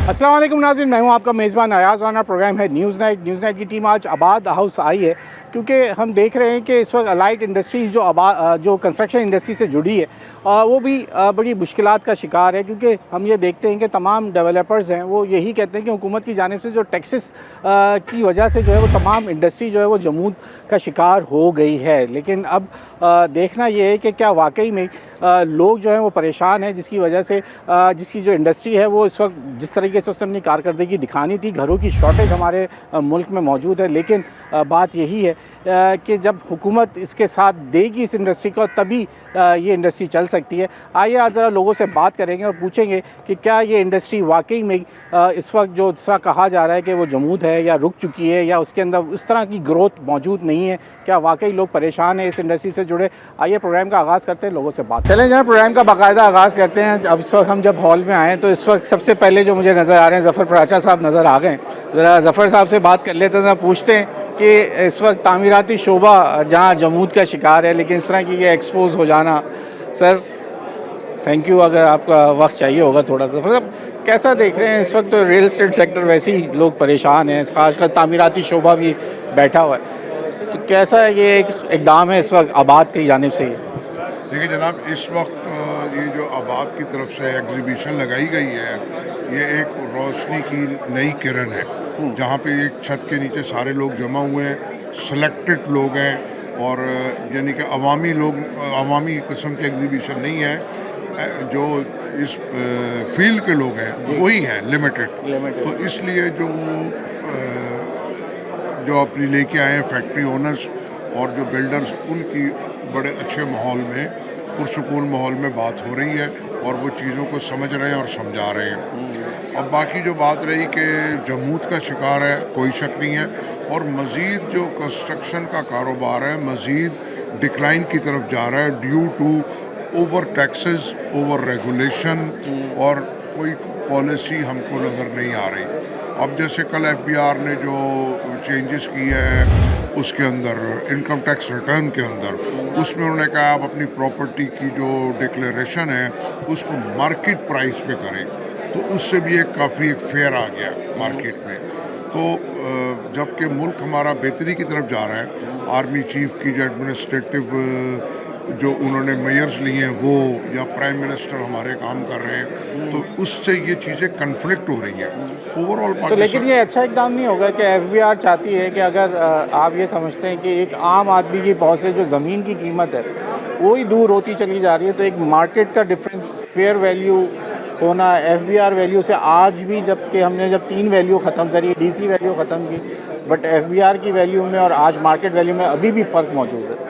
अस्सलाम वालेकुम नाज़रीन, मैं हूं आपका मेज़बान अयाज़। आना प्रोग्राम है न्यूज़ नाइट। न्यूज़ नाइट की टीम आज आबाद हाउस आई है क्योंकि हम देख रहे हैं कि इस वक्त अलाइट इंडस्ट्रीज़ जो कंस्ट्रक्शन इंडस्ट्री से जुड़ी है वो भी बड़ी मुश्किलात का शिकार है, क्योंकि हम ये देखते हैं कि तमाम डेवलपर्स हैं वो यही कहते हैं कि हुकूमत की जानिब से जो टैक्सेस की वजह से जो है वो तमाम इंडस्ट्री जो है वो जमूद का शिकार हो गई है। लेकिन अब देखना ये है कि क्या वाकई में लोग जो हैं वो परेशान हैं, जिसकी वजह से जिसकी जो इंडस्ट्री है वो इस वक्त जिस तरीके से उसने अपनी कारकर्दगी दिखानी थी, घरों की शॉर्टेज हमारे मुल्क में मौजूद है। लेकिन बात यही है कि जब हुकूमत इसके साथ देगी इस इंडस्ट्री को, तभी ये इंडस्ट्री चल सकती है। आइए आज ज़रा लोगों से बात करेंगे और पूछेंगे कि क्या ये इंडस्ट्री वाकई में इस वक्त जो जिस तरह कहा जा रहा है कि वो जमूद है या रुक चुकी है या उसके अंदर उस तरह की ग्रोथ मौजूद नहीं है, क्या वाकई लोग परेशान हैं इस इंडस्ट्री से जुड़े। आइए प्रोग्राम का आगाज़ करते हैं, लोगों से बात चलें जरा प्रोग्राम का बाकायदा आगाज़ करते हैं। अब इस वक्त हम जब हॉल में आए तो इस वक्त सबसे पहले जो मुझे नज़र आ रहे हैं ज़फ़र पराचा साहब नज़र आ गए। ज़रा ज़फ़र साहब से बात कर लेते हैं, पूछते हैं कि इस वक्त तामीराती शोबा जहाँ जमूद का शिकार है, लेकिन इस तरह की ये एक्सपोज हो जाना। सर थैंक यू, अगर आपका वक्त चाहिए होगा थोड़ा सा। मतलब कैसा देख रहे हैं इस वक्त? तो रियल इस्टेट सेक्टर वैसे ही लोग परेशान हैं, खासकर तामीराती शोबा भी बैठा हुआ है, तो कैसा है ये एक इकदाम है इस वक्त आबाद की जानिब से? देखिए जनाब, इस वक्त ये जो आबाद की तरफ से एग्जीबिशन लगाई गई है, ये एक रोशनी की नई किरण है, जहाँ पे एक छत के नीचे सारे लोग जमा हुए हैं, सिलेक्टेड लोग हैं, और यानी कि अवामी किस्म की एग्जीबिशन नहीं है। जो इस फील्ड के लोग हैं वही हैं लिमिटेड। तो इसलिए जो अपनी लेके आए हैं फैक्ट्री ओनर्स और जो बिल्डर्स, उनकी बड़े अच्छे माहौल में, पुरसुकून माहौल में बात हो रही है और वो चीज़ों को समझ रहे हैं और समझा रहे हैं। अब बाकी जो बात रही कि जमूद का शिकार है, कोई शक नहीं है, और मज़ीद जो कंस्ट्रक्शन का कारोबार है मज़ीद डिक्लाइन की तरफ जा रहा है due to over taxes, over regulation, और कोई पॉलिसी हमको नज़र नहीं आ रही। अब जैसे कल FBR ने जो चेंजेस किए हैं उसके अंदर, इनकम टैक्स रिटर्न के अंदर, उसमें उन्होंने कहा आप अपनी प्रॉपर्टी की जो डिक्लेरेशन है उसको मार्केट प्राइस पे करें, तो उससे भी काफ़ी एक फेयर आ गया मार्केट में। तो जबकि मुल्क हमारा बेहतरी की तरफ जा रहा है, आर्मी चीफ की जो एडमिनिस्ट्रेटिव जो उन्होंने मेयर्स लिए हैं वो, या प्राइम मिनिस्टर हमारे काम कर रहे हैं, तो उससे ये चीज़ें कन्फ्लिक्ट हो रही हैं ओवरऑल तो पाकिस्तान। लेकिन ये अच्छा इकदाम नहीं होगा कि FBR चाहती है कि अगर आप ये समझते हैं कि एक आम आदमी की पहुंच से जो ज़मीन की कीमत है वो ही दूर होती चली जा रही है, तो एक मार्केट का डिफरेंस, फेयर वैल्यू होना FBR वैल्यू से आज भी, जबकि हमने जब 3 वैल्यू ख़त्म करी, DC वैल्यू ख़त्म की, बट FBR की वैल्यू में और आज मार्केट वैल्यू में अभी भी फ़र्क मौजूद है।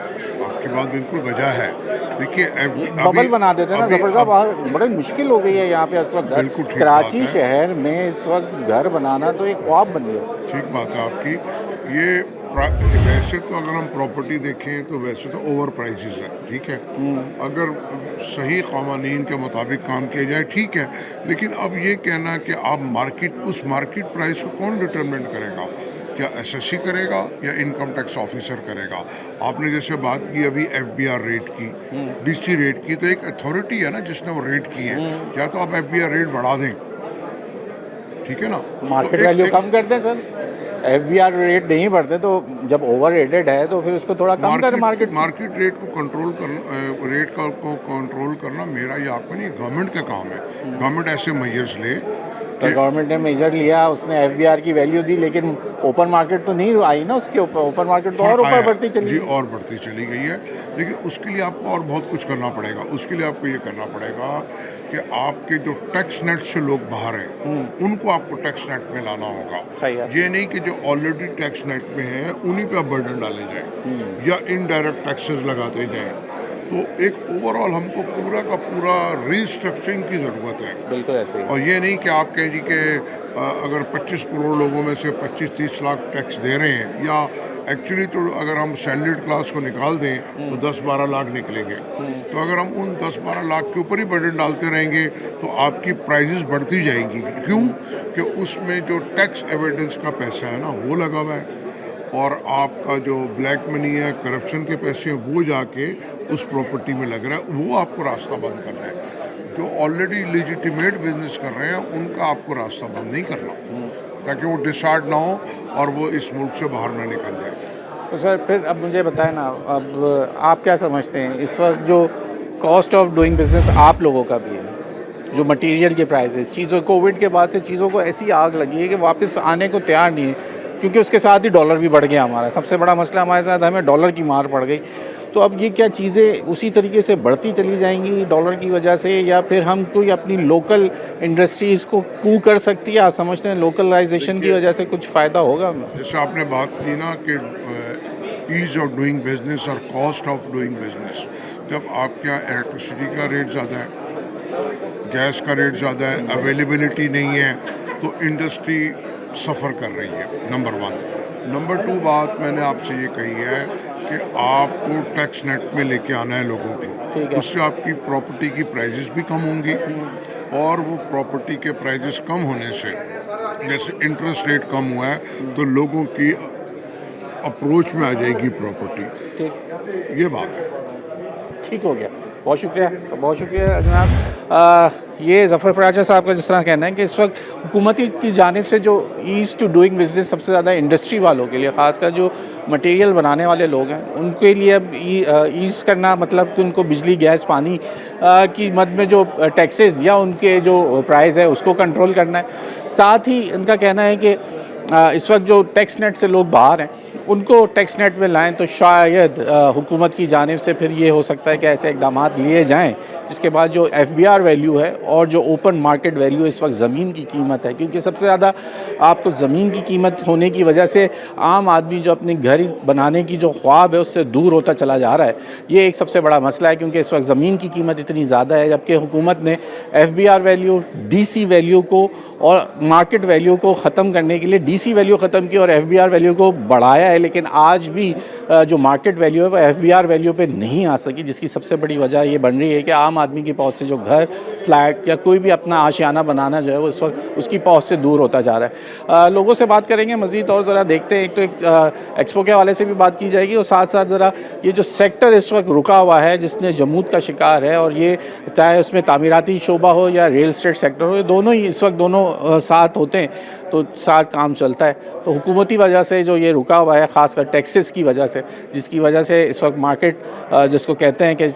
आपकी बात बिल्कुल वजह है। देखिए बबल बना देते हैं ना ज़फ़र साहब, बड़ी मुश्किल हो गई है यहाँ पे इस वक्त। बिल्कुल ठीक कराची बात है। शहर में इस वक्त घर बनाना तो एक ख्वाब बन गया। ठीक बात है आपकी। ये वैसे तो अगर हम प्रॉपर्टी देखें तो वैसे तो ओवर प्राइसेस है, ठीक है, अगर सही क़वानीन के मुताबिक काम किया जाए ठीक है, लेकिन अब ये कहना कि आप उस मार्केट प्राइस को कौन डिटरमिनेट करेगा? क्या SSC करेगा या इनकम टैक्स ऑफिसर करेगा? आपने जैसे बात की अभी FBR रेट की, DC रेट की, तो एक अथॉरिटी है ना जिसने वो रेट की है, या तो आप FBR रेट बढ़ा दें, ठीक है ना, मार्केट तो वैल्यू कम कर दें सर। FBR रेट नहीं बढ़ते तो जब ओवर रेटेड है तो फिर उसको थोड़ा कम कर मार्केट रेट को कंट्रोल करना, को कंट्रोल करना मेरा या आपका नहीं, गवर्नमेंट का काम है। गवर्नमेंट ऐसे मेजर्स ले तो गवर्नमेंट ने मेजर लिया, उसने FBR की वैल्यू दी, लेकिन ओपन मार्केट तो नहीं आई ना उसके ऊपर। ओपन मार्केट तो और ऊपर बढ़ती चली जी, और बढ़ती चली गई है। लेकिन उसके लिए आपको और बहुत कुछ करना पड़ेगा। उसके लिए आपको ये करना पड़ेगा कि आपके जो टैक्स नेट से लोग बाहर हैं उनको आपको टैक्स नेट में लाना होगा। सही है। ये नहीं कि जो ऑलरेडी टैक्स नेट में है उन्हीं पे आप बर्डन डाले जाए या इनडायरेक्ट टैक्सेस लगाते जाएं। तो एक ओवरऑल हमको पूरा का पूरा रीस्ट्रक्चरिंग की ज़रूरत है। बिल्कुल ऐसे ही। और ये नहीं कि आप कह जी कि अगर 25 करोड़ लोगों में से 25-30 लाख टैक्स दे रहे हैं, या एक्चुअली तो अगर हम स्टैंडर्ड क्लास को निकाल दें तो 10-12 लाख निकलेंगे। तो अगर हम उन 10-12 लाख के ऊपर ही बर्डन डालते रहेंगे तो आपकी प्राइजेस बढ़ती जाएंगी। क्यों? कि उसमें जो टैक्स एविडेंस का पैसा है ना वो लगा हुआ है, और आपका जो ब्लैक मनी है, करप्शन के पैसे हैं, वो जाके उस प्रॉपर्टी में लग रहा है, वो आपको रास्ता बंद करना है। जो ऑलरेडी लेजिटिमेट बिजनेस कर रहे हैं उनका आपको रास्ता बंद नहीं करना, ताकि वो डिसार्ड ना हो और वो इस मुल्क से बाहर ना निकल जाए। तो सर फिर अब मुझे बताएं ना, अब आप क्या समझते हैं इस वक्त जो कॉस्ट ऑफ डूइंग बिजनेस आप लोगों का भी है, जो मटेरियल के प्राइसेस, चीज़ों कोविड के बाद से चीज़ों को ऐसी आग लगी है कि वापस आने को तैयार नहीं है, क्योंकि उसके साथ ही डॉलर भी बढ़ गया हमारा। सबसे बड़ा मसला हमारे साथ हमें डॉलर की मार पड़ गई। तो अब ये क्या चीज़ें उसी तरीके से बढ़ती चली जाएंगी डॉलर की वजह से, या फिर हम कोई अपनी लोकल इंडस्ट्रीज़ को कू कर सकती है? आप समझते हैं लोकलाइजेशन की वजह से कुछ फ़ायदा होगा? जैसे आपने बात की ना कि ईज ऑफ डूइंग बिजनेस और कॉस्ट ऑफ डूइंग बिजनेस, जब आपके यहाँ इलेक्ट्रिसिटी का रेट ज़्यादा है, गैस का रेट ज़्यादा है, अवेलेबिलिटी नहीं है, तो इंडस्ट्री सफ़र कर रही है, नंबर 1। नंबर 2 बात मैंने आपसे ये कही है कि आपको टैक्स नेट में लेके आना है लोगों ठीक की, है। उससे आपकी प्रॉपर्टी की प्राइजेस भी कम होंगी, और वो प्रॉपर्टी के प्राइजेस कम होने से, जैसे इंटरेस्ट रेट कम हुआ है तो लोगों की अप्रोच में आ जाएगी प्रॉपर्टी। ठीक ये बात है। ठीक हो गया, बहुत शुक्रिया, बहुत शुक्रिया जनाब। ये ज़फ़र फराचा साहब का जिस तरह कहना है कि इस वक्त हुकूमती की जानिब से जो ईज़ टू डूइंग बिजनेस सबसे ज़्यादा इंडस्ट्री वालों के लिए, ख़ासकर जो मटेरियल बनाने वाले लोग हैं, उनके लिए अब ईज़ करना मतलब कि उनको बिजली गैस पानी की मद में जो टैक्सेस या उनके जो प्राइस है उसको कंट्रोल करना है। साथ ही उनका कहना है कि इस वक्त जो टैक्स नेट से लोग बाहर हैं उनको टैक्स नेट में लाएं, तो शायद हुकूमत की जानिब से फिर ये हो सकता है कि ऐसे इकदाम लिए जाएं जिसके बाद जो FBR वैल्यू है और जो ओपन मार्केट वैल्यू इस वक्त ज़मीन की कीमत है, क्योंकि सबसे ज़्यादा आपको ज़मीन की कीमत होने की वजह से आम आदमी जो अपने घर बनाने की जो ख्वाब है उससे दूर होता चला जा रहा है। ये एक सबसे बड़ा मसला है, क्योंकि इस वक्त ज़मीन की कीमत इतनी ज़्यादा है, जबकि हुकूमत ने FBR वैल्यू, DC वैल्यू को और मार्केट वैल्यू को ख़त्म करने के लिए DC वैल्यू ख़त्म की और FBR वैल्यू को बढ़ाया है, लेकिन आज भी जो मार्केट वैल्यू है वो FBR वैल्यू पे नहीं आ सकी, जिसकी सबसे बड़ी वजह ये बन रही है कि आम आदमी की पहुंच से जो घर, फ्लैट या कोई भी अपना आशियाना बनाना जो है वो इस वक्त उसकी पहुंच से दूर होता जा रहा है। लोगों से बात करेंगे मज़ीद और ज़रा देखते हैं, एक तो एक एक्सपो के हवाले से भी बात की जाएगी और साथ साथ ज़रा ये जो सेक्टर इस वक्त रुका हुआ है जिसने जमूद का शिकार है, और ये चाहे उसमें तामीराती शोबा हो या रियल इस्टेट सेक्टर हो, ये दोनों ही इस वक्त दोनों साथ होते हैं तो साथ काम चलता है। तो हुकूमती वजह से जो ये रुका हुआ है, ख़ासकर टैक्सेस की वजह से, जिसकी वजह से इस वक्त मार्केट जिसको कहते हैं कि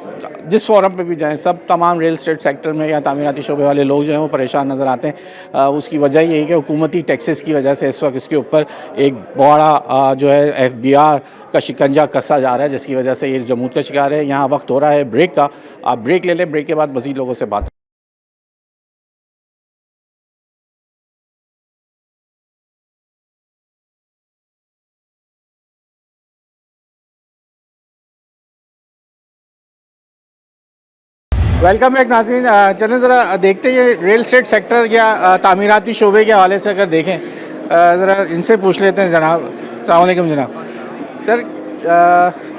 जिस फोरम पे भी जाएं सब तमाम रियल इस्टेट सेक्टर में या तामीराती शोबे वाले लोग जो हैं वो परेशान नज़र आते हैं। उसकी वजह यही है कि हुकूमती टैक्सेस की वजह से इस वक्त इसके ऊपर एक बड़ा जो है FBR का शिकंजा कसा जा रहा है, जिसकी वजह से ये जमूद का शिकार है। यहाँ वक्त हो रहा है ब्रेक का, आप ब्रेक ले लें, ब्रेक के बाद मज़ीद लोगों से बात। वेलकम बैक नाज़रीन। चलें ज़रा देखते हैं रियल इस्टेट सेक्टर या तामीराती शोबे के हवाले से अगर देखें, ज़रा इनसे पूछ लेते हैं। जनाब अस्सलाम वालेकुम जनाब। सर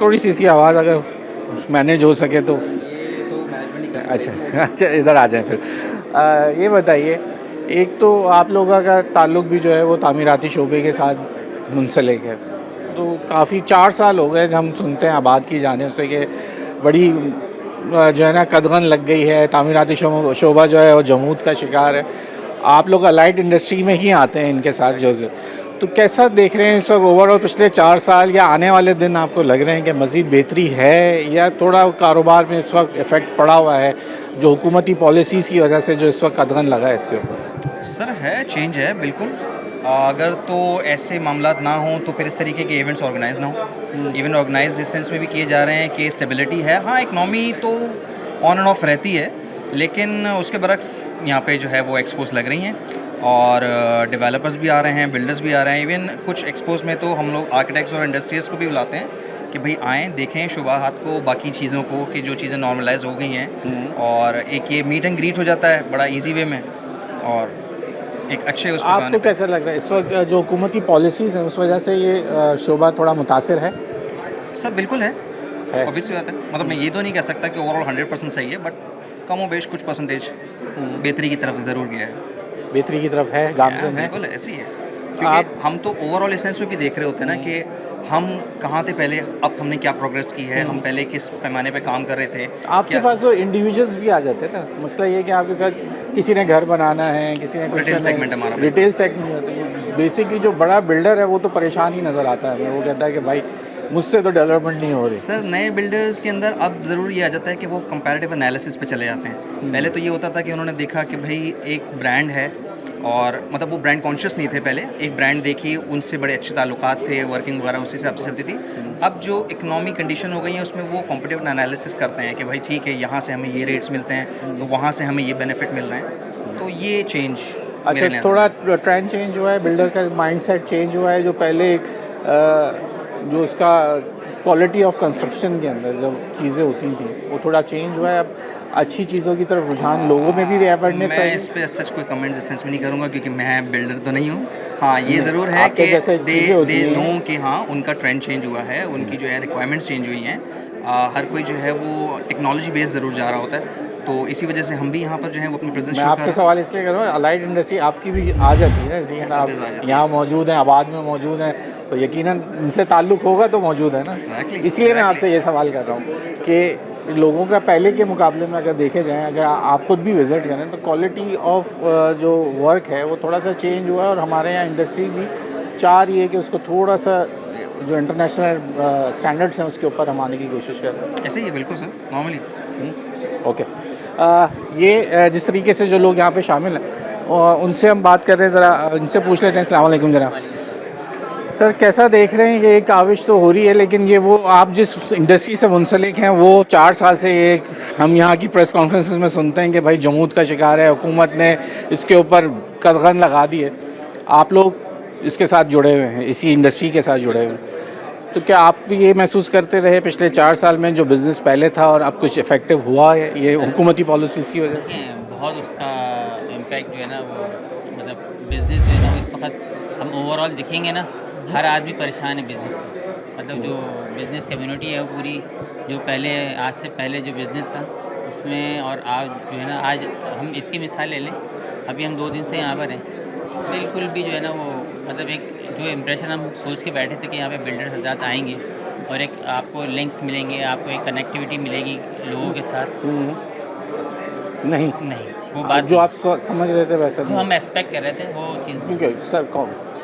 थोड़ी सी इसकी आवाज़ अगर मैनेज हो सके तो। अच्छा इधर आ जाएं फिर। ये बताइए, एक तो आप लोगों का ताल्लुक़ भी जो है वो तामीराती शोबे के साथ मुंसलिक है, तो काफ़ी 4 साल हो गए हम सुनते हैं आबाद की जानिब से कि बड़ी जो है ना कदगन लग गई है, तामीराती शोबा जो है वो जमूद का शिकार है। आप लोग अलाइड इंडस्ट्री में ही आते हैं इनके साथ जो, तो कैसा देख रहे हैं इस वक्त ओवरऑल पिछले 4 साल या आने वाले दिन? आपको लग रहे हैं कि मज़ीद बेहतरी है या थोड़ा कारोबार में इस वक्त इफ़ेक्ट पड़ा हुआ है जो हुकूमती पॉलिसीज़ की वजह से जो इस वक्त कदगन लगा है इसके ऊपर? सर है, चेंज है बिल्कुल। अगर तो ऐसे मामलात ना हों तो फिर इस तरीके के इवेंट्स ऑर्गेनाइज ना हो। इवेंट ऑर्गेनाइज इस सेंस में भी किए जा रहे हैं कि स्टेबिलिटी है। हाँ, इकनॉमी तो ऑन एंड ऑफ रहती है, लेकिन उसके बरक्स यहाँ पे जो है वो एक्सपोज लग रही हैं और डेवलपर्स भी आ रहे हैं, बिल्डर्स भी आ रहे हैं। इवन कुछ एक्सपोज में तो हम लोग आर्किटेक्ट्स और इंडस्ट्रियल्स को भी बुलाते हैं कि भाई आएँ, देखें शुबाहात को, बाकी चीज़ों को, कि जो चीज़ें नॉर्मलाइज हो गई हैं। और एक ये मीट एंड ग्रीट हो जाता है बड़ा ईजी वे में, और एक अच्छे उस आपको कैसा लग रहा है इस वक्त जो हुकूमती पॉलिसीज़ हैं उस वजह से ये शोबा थोड़ा मुतासिर है? सर बिल्कुल है, ऑब्वियसली बात है। मतलब मैं ये तो नहीं कह सकता कि ओवरऑल 100% सही है, बट कम व बेश कुछ परसेंटेज बेहतरी की तरफ ज़रूर गया है। बेहतरी की तरफ है, गामजन है। बिल्कुल ऐसी है। क्योंकि हम तो ओवरऑल एसेंस में भी देख रहे होते हैं ना कि हम कहाँ थे पहले, अब हमने क्या प्रोग्रेस की है, हम पहले किस पैमाने पे काम कर रहे थे। आपके पास तो इंडिविजुअल्स भी आ जाते हैं ना, मसला ये है कि आपके साथ किसी ने घर बनाना है, किसी ने रिटेल सेगमेंट हमारा। रिटेल सेगमेंट है। बेसिकली जो बड़ा बिल्डर है वो तो परेशान ही नज़र आता है, वो कहता है कि भाई मुझसे तो डेवलपमेंट नहीं हो रही। सर नए बिल्डर्स के अंदर अब ज़रूर ये आ जाता है कि वो कंपैरेटिव एनालिसिस पे चले जाते हैं। पहले तो ये होता था कि उन्होंने देखा कि भाई एक ब्रांड है, और मतलब वो ब्रांड कॉन्शियस नहीं थे पहले, एक ब्रांड देखी, उनसे बड़े अच्छे ताल्लुकात थे, वर्किंग वगैरह उसी हिसाब से चलती थी। अब जो इकोनॉमिक कंडीशन हो गई है उसमें वो कॉम्पिटिटिव एनालिसिस करते हैं कि भाई ठीक है, यहाँ से हमें ये रेट्स मिलते हैं, तो वहाँ से हमें ये बेनिफिट मिल रहे हैं, तो ये चेंज। अच्छा, थोड़ा ट्रेंड चेंज हुआ है, बिल्डर का माइंडसेट चेंज हुआ है। जो पहले एक जो उसका क्वालिटी ऑफ कंस्ट्रक्शन के अंदर जब चीज़ें होती थी वो थोड़ा चेंज हुआ है, अब अच्छी चीज़ों की तरफ रुझान लोगों में भी अवेयरनेस मैं है। इस पे सच कोई कमेंट इस सेंस में नहीं करूँगा क्योंकि मैं बिल्डर तो नहीं हूँ। हाँ, ये ज़रूर है आपके कि जैसे चीज़ें होती दे हैं। नो कि हाँ उनका ट्रेंड चेंज हुआ है, उनकी जो है रिक्वायरमेंट्स चेंज हुई हैं। हर कोई जो है वो टेक्नोलॉजी बेस्ड ज़रूर जा रहा होता है, तो इसी वजह से हम भी यहाँ पर जो है वो अपनी प्रेजेंस मैं शो आपसे कर। सवाल इसलिए कर रहा हूँ, अलाइड इंडस्ट्री आपकी भी आ जाती है ना, जैसे कि Yes, it is, आ आप जाती यहाँ मौजूद हैं, आबाद में मौजूद हैं, तो यकीनन इनसे ताल्लुक़ होगा तो मौजूद है ना। Exactly, इसलिए मैं exactly. आपसे ये सवाल कर रहा हूँ कि लोगों का पहले के मुकाबले में अगर देखे जाएँ, अगर आप खुद भी विज़िट करें तो क्वालिटी ऑफ जो वर्क है वो थोड़ा सा चेंज हुआ है, और हमारे यहाँ इंडस्ट्री भी चाह रही है कि उसको थोड़ा सा जो इंटरनेशनल स्टैंडर्ड्स हैं उसके ऊपर हम आने की कोशिश कर रहे हैं। ऐसे ही है बिल्कुल सर, नॉर्मली। ओके, ये जिस तरीके से जो लोग यहाँ पे शामिल हैं उनसे हम बात कर रहे हैं, ज़रा इनसे पूछ लेते हैं। अस्सलाम वालेकुम जनाब। सर कैसा देख रहे हैं, ये एक काविश तो हो रही है, लेकिन ये वो आप जिस इंडस्ट्री से मुंसलिक हैं वो 4 साल से ये हम यहाँ की प्रेस कॉन्फ्रेंसेस में सुनते हैं कि भाई जमूद का शिकार है, हुकूमत ने इसके ऊपर कदगन लगा दी है। आप लोग इसके साथ जुड़े हुए हैं, इसी इंडस्ट्री के साथ जुड़े हुए हैं, तो क्या आप भी ये महसूस करते रहे पिछले 4 साल में जो बिज़नेस पहले था और अब कुछ इफ़ेक्टिव हुआ है ये हुकूमती पॉलिसीज़ की वजह से? बहुत उसका इम्पैक्ट जो है ना वो मतलब बिज़नेस जो है ना इस वक्त हम ओवरऑल दिखेंगे ना, हर आदमी परेशान है बिज़नेस से। मतलब जो बिज़नेस कम्युनिटी है वो पूरी, जो पहले आज से पहले जो बिज़नेस था उसमें और आज जो है ना, आज हम इसकी मिसाल ले लें, अभी हम 2 दिन से यहाँ पर हैं, बिल्कुल भी जो है ना वो मतलब एक जो इम्प्रेशन हम सोच के बैठे थे कि यहाँ पे बिल्डर्स हज़रात आएंगे और एक आपको लिंक्स मिलेंगे, आपको एक कनेक्टिविटी मिलेगी लोगों के साथ, नहीं, वो बात जो आप समझ रहे थे वैसा जो हम एक्सपेक्ट कर रहे थे वो चीज़ नहीं। क्योंकि सर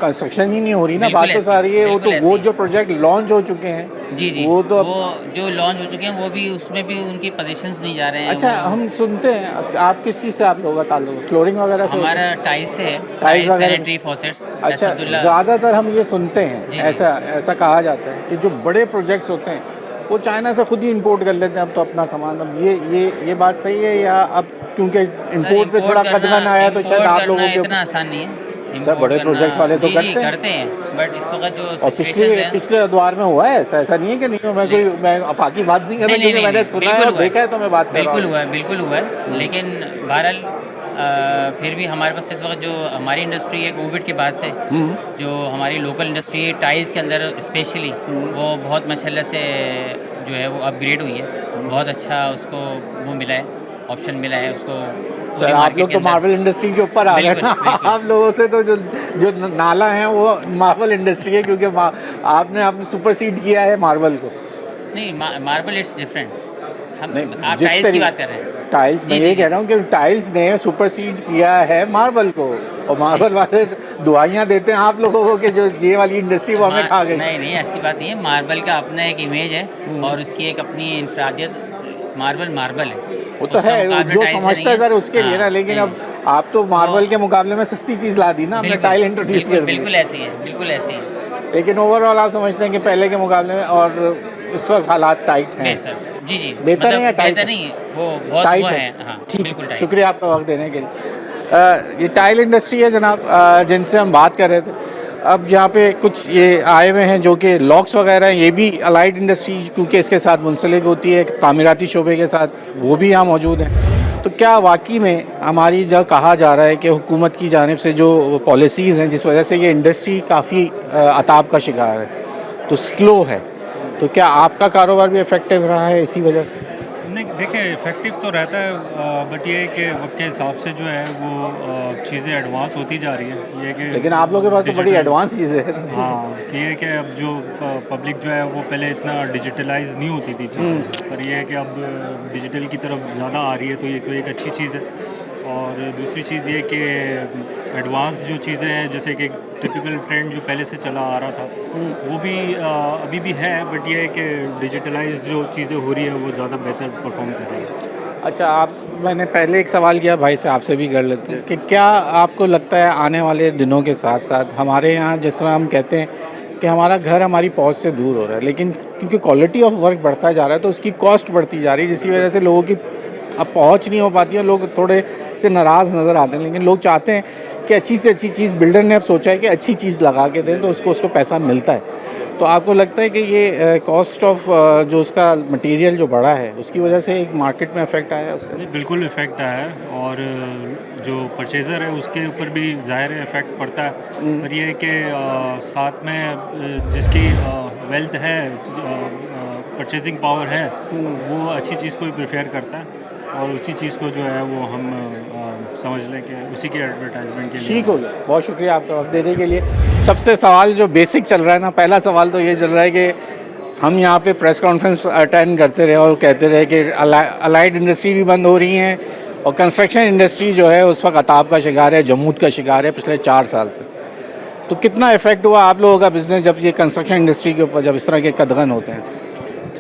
कंस्ट्रक्शन ही नहीं हो रही ना, बिल्कुल बात तो ऐसी, सारी है। वो बिल्कुल तो वो ऐसी। जो प्रोजेक्ट लॉन्च हो चुके हैं जी जी, वो तो वो जो लॉन्च हो चुके हैं वो भी उसमें भी उनकी पोजीशंस नहीं जा रहे हैं। अच्छा, वो हम सुनते हैं। अच्छा, आप किस चीज़ से आप लोगों का ताल्लुक, फ्लोरिंग वगैरह से? हमारा टाइल्स से है, टाइल्स टाइल्स वगैरह। Sanitary faucets. अच्छा, ज़्यादातर हम ये सुनते हैं, जी, जी। ऐसा कहा जाता है कि जो बड़े प्रोजेक्ट्स होते हैं वो चाइना से खुद ही इंपोर्ट कर लेते हैं अब तो अपना सामान। अब ये बात सही है, या अब क्योंकि इंपोर्ट पे थोड़ा कदगन आया तो शायद आप लोगों के इतना आसान नहीं है। सर बड़े प्रोजेक्ट्स वाले तो करते हैं, बट इस वक्त जो और सिचुएशंस है पिछले द्वार में हुआ है ऐसा नहीं है कि नहीं हो। मैं अफाकी बात नहीं कर रहा, क्योंकि मैंने सुना है और देखा है तो मैं बात कर रहा हूँ। बिल्कुल हुआ है, लेकिन बहरहाल फिर भी हमारे पास इस वक्त जो हमारी इंडस्ट्री है कोविड के बाद से जो हमारी लोकल इंडस्ट्री है टाइल्स के अंदर स्पेशली वो बहुत माशाल्लाह से जो है वो अपग्रेड हुई है, बहुत अच्छा उसको वो मिला है, ऑप्शन मिला है उसको। सर आप लोग तो मार्बल इंडस्ट्री के ऊपर आ गए ना। आप लोगों से तो जो नाला है वो मार्बल इंडस्ट्री है, क्योंकि आपने सुपरसीड किया है मार्बल को। नहीं, मार्बल इट्स डिफरेंट। हम आप जिस टाइल्स की बात कर रहे हैं। टाइल्स मैं ये कह रहा हूँ कि टाइल्स ने सुपरसीड किया है मार्बल को, और मार्बल वाले दुआइयाँ देते हैं आप लोगों को कि जो ये वाली इंडस्ट्री वो हमें खा गई। नहीं, ऐसी बात नहीं है। मार्बल का अपना एक इमेज है और उसकी एक अपनी इनफरादियत। मार्बल है वो तो है, जो समझता है सर उसके लिए ना, लेकिन अब आप तो मार्बल के मुकाबले में सस्ती चीज़ ला दी ना, हमने टाइल इंट्रोड्यूस कर दी। बिल्कुल ऐसी है। लेकिन ओवरऑल आप समझते हैं कि पहले के मुकाबले में और इस वक्त हालात टाइट हैं? जी बेहतर है या टाइट? बेहतर नहीं है, वो बहुत टाइट वो है। है। हाँ, बिल्कुल टाइट। शुक्रिया आपका वक्त देने के लिए। ये टाइल इंडस्ट्री है जनाब, जिनसे हम बात कर रहे थे। अब यहाँ पे कुछ ये आए हुए हैं जो कि लॉक्स वगैरह हैं, ये भी अलाइड इंडस्ट्री क्योंकि इसके साथ मुंसलिक होती है तामीराती शोबे के साथ, वो भी यहाँ मौजूद हैं। तो क्या वाकई में हमारी जो कहा जा रहा है कि हुकूमत की जानिब से जो पॉलिसीज़ हैं जिस वजह से ये इंडस्ट्री काफ़ी अताब का शिकार है, तो स्लो है, तो क्या आपका कारोबार भी इफ़ेक्टिव रहा है इसी वजह से? देखिए इफ़ेक्टिव तो रहता है, बट ये है कि वक्त के हिसाब से जो है वो चीज़ें एडवांस होती जा रही हैं। ये कि लेकिन आप लोगों के पास तो बड़ी digital- एडवांस चीज़ें हैं। हाँ, कि ये कि अब जो पब्लिक जो है वो पहले इतना डिजिटलाइज नहीं होती थी चीज़ें, पर ये है कि अब डिजिटल की तरफ ज़्यादा आ रही है, तो ये कोई एक अच्छी चीज़ है। और दूसरी चीज़ ये कि एडवांस जो चीज़ें हैं, जैसे कि टिपिकल ट्रेंड जो पहले से चला आ रहा था वो भी अभी भी है, बट ये है कि डिजिटलाइज जो चीज़ें हो रही हैं वो ज़्यादा बेहतर परफॉर्म कर रही है। अच्छा, मैंने पहले एक सवाल किया भाई से, आपसे भी कर लेते हैं कि क्या आपको लगता है आने वाले दिनों के साथ साथ हमारे यहाँ जिस तरह हम कहते हैं कि हमारा घर हमारी पहुँच से दूर हो रहा है, लेकिन क्योंकि क्वालिटी ऑफ वर्क बढ़ता जा रहा है तो उसकी कॉस्ट बढ़ती जा रही है, जिसकी वजह से लोगों की अब पहुँच नहीं हो पाती है, लोग थोड़े से नाराज़ नज़र आते हैं। लेकिन लोग चाहते हैं कि अच्छी से अच्छी चीज़, बिल्डर ने अब सोचा है कि अच्छी चीज़ लगा के दें तो उसको पैसा मिलता है। तो आपको लगता है कि ये कॉस्ट ऑफ जो उसका मटेरियल जो बढ़ा है उसकी वजह से एक मार्केट में इफेक्ट आया है उसका? नहीं, बिल्कुल इफ़ेक्ट आया है, और जो परचेज़र है उसके ऊपर भी ज़ाहिर है इफ़ेक्ट पड़ता है। पर ये है कि साथ में जिसकी वेल्थ है, परचेजिंग पावर है, वो अच्छी चीज़ को ही प्रेफर करता है, और उसी चीज़ को जो है वो हम समझ लें कि उसी की एडवर्टाइजमेंट के लिए। ठीक हो गया, बहुत शुक्रिया आपका वक्त देने के लिए। सबसे सवाल जो बेसिक चल रहा है ना, पहला सवाल तो ये चल रहा है कि हम यहाँ पे प्रेस कॉन्फ्रेंस अटेंड करते रहे और कहते रहे कि अलाइड इंडस्ट्री भी बंद हो रही हैं और कंस्ट्रक्शन इंडस्ट्री जो है उस वक्त अताब का शिकार है, जमूद का शिकार है पिछले 4 साल से। तो कितना इफेक्ट हुआ आप लोगों का बिजनेस जब ये कंस्ट्रक्शन इंडस्ट्री के ऊपर जब इस तरह के कदगन होते हैं?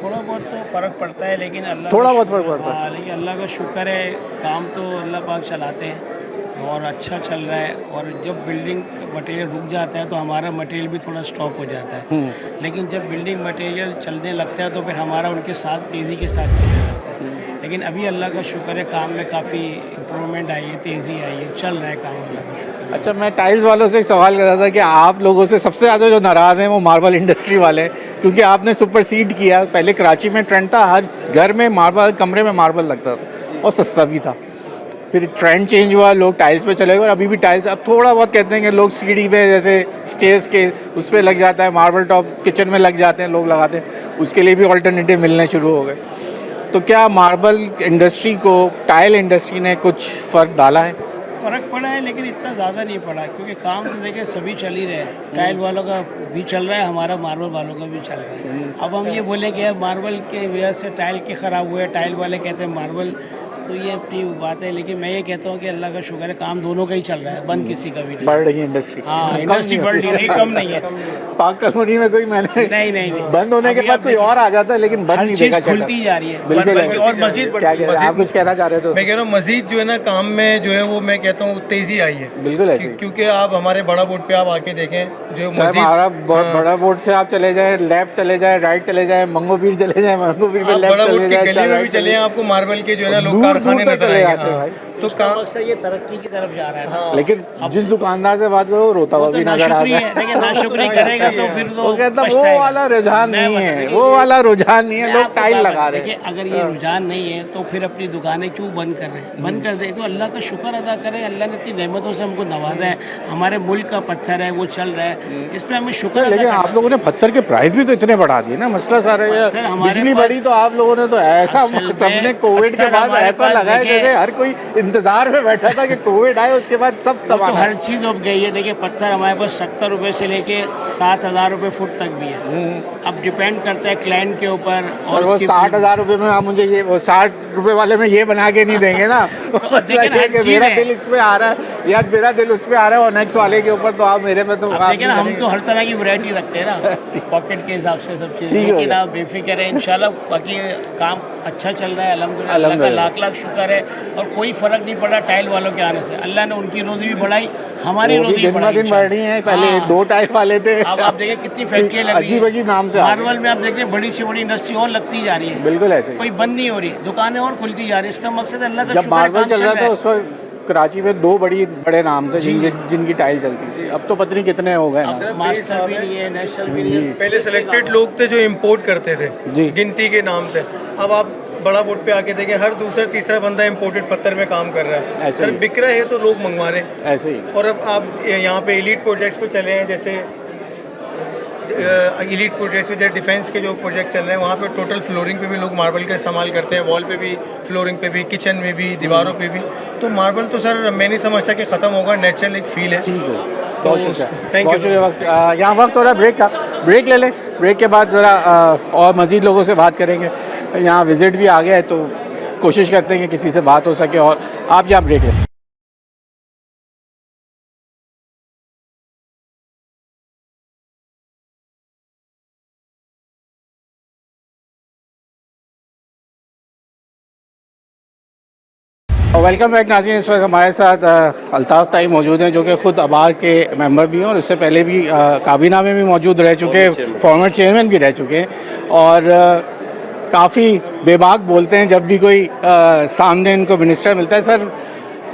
थोड़ा बहुत तो फ़र्क पड़ता है, लेकिन अल्लाह थोड़ा का बहुत शुक्र- फ़र्क पड़ता है। हाँ, लेकिन अल्लाह का शुक्र है, काम तो अल्लाह पाक चलाते हैं और अच्छा चल रहा है। और जब बिल्डिंग मटेरियल रुक जाता है तो हमारा मटेरियल भी थोड़ा स्टॉप हो जाता है, लेकिन जब बिल्डिंग मटेरियल चलने लगता है तो फिर हमारा उनके साथ तेज़ी के साथ चलने लगता है। लेकिन अभी अल्लाह का शुक्र है, काम में काफ़ी इम्प्रूवमेंट आई है, तेज़ी आई है, चल रहा है काम, अल्लाह का शुक्र है। अच्छा, मैं टाइल्स वालों से एक सवाल कर रहा था कि आप लोगों से सबसे ज़्यादा जो नाराज़ हैं वो मार्बल इंडस्ट्री वाले हैं, क्योंकि आपने सुपरसीड किया। पहले कराची में ट्रेंड था, हर घर में मार्बल, कमरे में मार्बल लगता था और सस्ता भी था। फिर ट्रेंड चेंज हुआ, लोग टाइल्स पे चले गए और अभी भी टाइल्स। अब थोड़ा बहुत कहते हैं कि लोग सीढ़ी पे जैसे स्टेज के उस पर लग जाता है, मार्बल टॉप किचन में लग जाते हैं, लोग लगाते हैं, उसके लिए भी ऑल्टरनेटिव मिलने शुरू हो गए। तो क्या मार्बल इंडस्ट्री को टाइल इंडस्ट्री ने कुछ फ़र्क डाला है? फ़र्क पड़ा है, लेकिन इतना ज़्यादा नहीं पड़ा, क्योंकि काम तो देखिए सभी चल ही रहे हैं। टाइल वालों का भी चल रहा है, हमारा मार्बल वालों का भी चल रहा है। अब हम ये बोलें कि यार मार्बल के वजह से टाइल के ख़राब हुए, टाइल वाले कहते हैं मार्बल, तो ये अपनी बात है। लेकिन मैं ये कहता हूँ कि अल्लाह का शुक्र है, काम दोनों का ही चल रहा है, बंद किसी का भी नहीं। बढ़ रही है इंडस्ट्री। हाँ, इंडस्ट्री बढ़ रही है, कम नहीं है। पाक कॉलोनी में कोई मैंने नहीं। बंद होने के अभी बाद आप कोई देखिए, और आ जाता है, लेकिन बंद हर नहीं चीज़ देखा जाता। खुलती जा रही है, बिल्कुल बन के, और मस्जिद क्या कह रहे हैं? आप कुछ कहना चाह रहे थे? मैं कह रहा हूँ मज़ीद जो है ना काम में जो है वो मैं कहता हूँ तेज़ी आई है। बिल्कुल ऐसे ही। क्योंकि आप हमारे बड़ा बोर्ड पे आप आके देखें जो चाहे मज़ीद हमारा बड़ा बोर्ड से आप चले जाएं, लेफ्ट चले जाएं, राइट चले जाएं, मंगोपीर चले जाएं, मंगोपीर पे आप लेफ्ट बड़ा चले बोर्ड की जाएं, गली चाहे में भी राइट चले हैं, आपको मार्बल के जो है ना लोग दूर कारखाने तक नजर चले आएंगे। जाते हैं हाँ। भाई। तो तो काम मकसद ये तरक्की की तरफ जा रहा है ना। लेकिन जिस दुकानदार से बात करो वो रोता वो हुआ तो भी नजर आता नाशुक्री है। है, लेकिन नाशुक्री करेगा तो फिर तो वो कहता वो पछताएगा। वाला रुझान मैं नहीं बता- है, देखिए, वो वाला रुझान नहीं है, मैं लोग आपको टाइल बात लगा बता- रहे देखिए, हैं। अगर ये रुझान नहीं है तो फिर अपनी दुकानें क्यों बंद कर रहे हैं? बंद कर दे तो अल्लाह का शुक्र अदा करें, अल्लाह ने इतनी नेमतों से हमको नवाजा है, हमारे मुल्क का पत्थर है वो चल रहा है, इस पर हमें शुक्र अदा लेकिन करना आप लोगों ने पत्थर के प्राइस भी तो इतने बढ़ा दिए ना, मसला सारा ये पत्थर हमारे बिजली पास- बढ़ी तो आप लोगों ने तो ऐसा असल में सबने कोविड के पत्थर बाद हमारे ऐसा पास लगाया देखिए- जैसे हर कोई इंतजार में बैठा था कि कोविड आए उसके बाद सब वो तो तबाह। हर चीज़ अब गई है। देखिए, पत्थर हमारे पास 70 रुपये से लेके 7,000 रुपये फुट तक भी है। अब डिपेंड करता है क्लाइंट के ऊपर और और वो उसकी 60,000 रुपये में आप मुझे ये वो 60 रुपये वाले में ये बना के नहीं देंगे ना। मसला लेकिन ये है हर कि चीज़ मेरा है। दिल इस पे आ रहा है या मेरा दिल उस पे आ रहा है और नेक्स्ट वाले के ऊपर तो आप मेरे पे तो अब आप देखिए ना, नहीं हम करेंगे। तो हर तरह की वैरायटी रखते हैं ना, पॉकेट के हिसाब से सब चीज़। ठीक हो लेकिन गया। आप बेफिक्र है, इंशाल्लाह बाकी काम अच्छा चल रहा है, अल्हम्दुलिल्लाह। अल्लाह का अल्हम्दुलिल्लाह। लाख लाख शुक्र है, और कोई फ़र्क नहीं पड़ा टाइल वालों के आने से। अल्लाह ने उनकी रोज़ी भी बढ़ाई, हमारी वो भी रोज़ी भी दिन ब बढ़ाई दिन बढ़ रही है। पहले हाँ। 2 टाइप वाले थे, अब आप देखिए कितनी फैक्ट्रियाँ लग रही अजीब अजीब नाम से हैं। आ गए। मार्बल में आप देख रहे हैं बड़ी से बड़ी इंडस्ट्री और लगती जा रही है, बिल्कुल ऐसे ही। कोई बंद नहीं हो रही, दुकानें और खुलती जा रही है। इसका मकसद अल्लाह का जब शुक्र है, मार्बल काम चल रहा था है। उस वक्त कराची में 2 बड़े नाम थे जिनकी टाइल चलती थी। अब तो पता नहीं कितने हो गए नाम। अब मास्टर भी नहीं है, नेशनल भी नहीं है। पहले सिलेक्टेड लोग थे जो इंपोर्ट करते थे, जी। गिनती के नाम थे। अब आप बड़ा बोर्ड पे आके देखें, हर दूसरा तीसरा बंदा इंपोर्टेड पत्थर में काम कर रहा है। ऐसे सर ही। बिक रहा है तो लोग मंगवा रहे हैं। ऐसे ही। और अब आप यहाँ पे एलीट प्रोजेक्ट्स पे चले हैं, जैसे इलीट प्रोजेक्ट्स जैसे डिफेंस के जो प्रोजेक्ट चल रहे हैं वहाँ पे टोटल फ्लोरिंग पे भी लोग मार्बल का इस्तेमाल करते हैं, वॉल पे भी, फ्लोरिंग पे भी, किचन में भी, दीवारों पे भी। तो मार्बल तो सर मैं नहीं समझता कि ख़त्म होगा, नेचुरल एक फील है। तो थैंक यू। यहाँ वक्त हो रहा है ब्रेक का, ब्रेक ले लें, ब्रेक के बाद ज़रा और मज़ीद लोगों से बात करेंगे। यहाँ विज़िट भी आ गया है तो कोशिश करते हैं कि किसी से बात हो सके, और आप यहाँ ब्रेक लें। वेलकम बैक नाज़रीन। इस वक्त हमारे साथ अल्ताफ़ ताई मौजूद हैं जो कि ख़ुद आबाद के मेंबर भी हैं और इससे पहले भी काबीना में भी मौजूद रह चुके, फॉर्मर चेयरमैन भी रह चुके हैं, और काफ़ी बेबाक बोलते हैं जब भी कोई सामने इनको मिनिस्टर मिलता है। सर,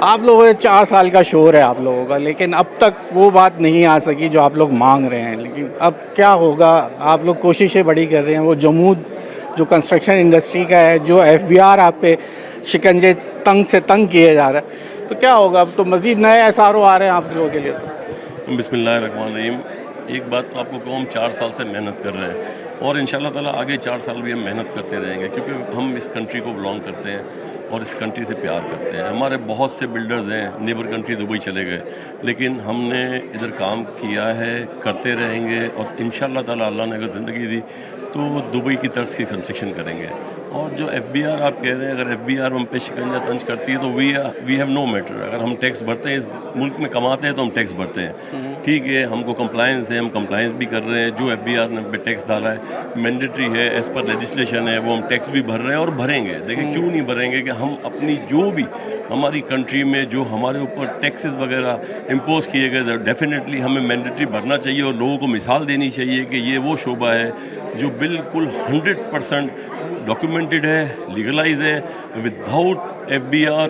आप लोगों के 4 साल का शोर है आप लोगों का, लेकिन अब तक वो बात नहीं आ सकी जो आप लोग मांग रहे हैं। लेकिन अब क्या होगा? आप लोग कोशिशें बड़ी कर रहे हैं, वो जमूद जो कंस्ट्रक्शन इंडस्ट्री का है, जो FBR आप पे शिकंजे तंग से तंग किए जा रहा है, तो क्या होगा? अब तो मज़ीद नए SRO आ रहे हैं आप लोगों के लिए। तो बिस्मिल्लाहिर्रहमानिर्रहीम। एक बात तो आपको कहूँ, हम 4 साल से मेहनत कर रहे हैं और इंशाल्लाह ताला आगे 4 साल भी हम मेहनत करते रहेंगे, क्योंकि हम इस कंट्री को बिलोंग करते हैं और इस कंट्री से प्यार करते हैं। हमारे बहुत से बिल्डर्स हैं, नेबर कंट्री दुबई चले गए, लेकिन हमने इधर काम किया है, करते रहेंगे और इंशाल्लाह ताला अल्लाह ने अगर ज़िंदगी दी तो दुबई की तर्ज की कंस्ट्रक्शन करेंगे। और जो FBR आप कह रहे हैं, अगर FBR हम पे शिकंजा तंज करती है तो वी हैव नो मैटर। अगर हम टैक्स भरते हैं, इस मुल्क में कमाते हैं तो हम टैक्स भरते हैं, ठीक है। हमको कंप्लायंस है, हम कंप्लायंस भी कर रहे हैं। जो FBR ने पे टैक्स डाला है मैंडेटरी है, एज़ पर लेजिस्लेशन है, वो हम टैक्स भी भर रहे हैं और भरेंगे। देखिए क्यों नहीं भरेंगे कि हम अपनी जो भी हमारी कंट्री में जो हमारे ऊपर टैक्सेस वगैरह इम्पोज किए गए, डेफिनेटली हमें मैंडेटरी भरना चाहिए और लोगों को मिसाल देनी चाहिए कि ये वो शोबा है जो बिल्कुल 100% डॉक्यूमेंटेड है, लीगलाइज है, without FBR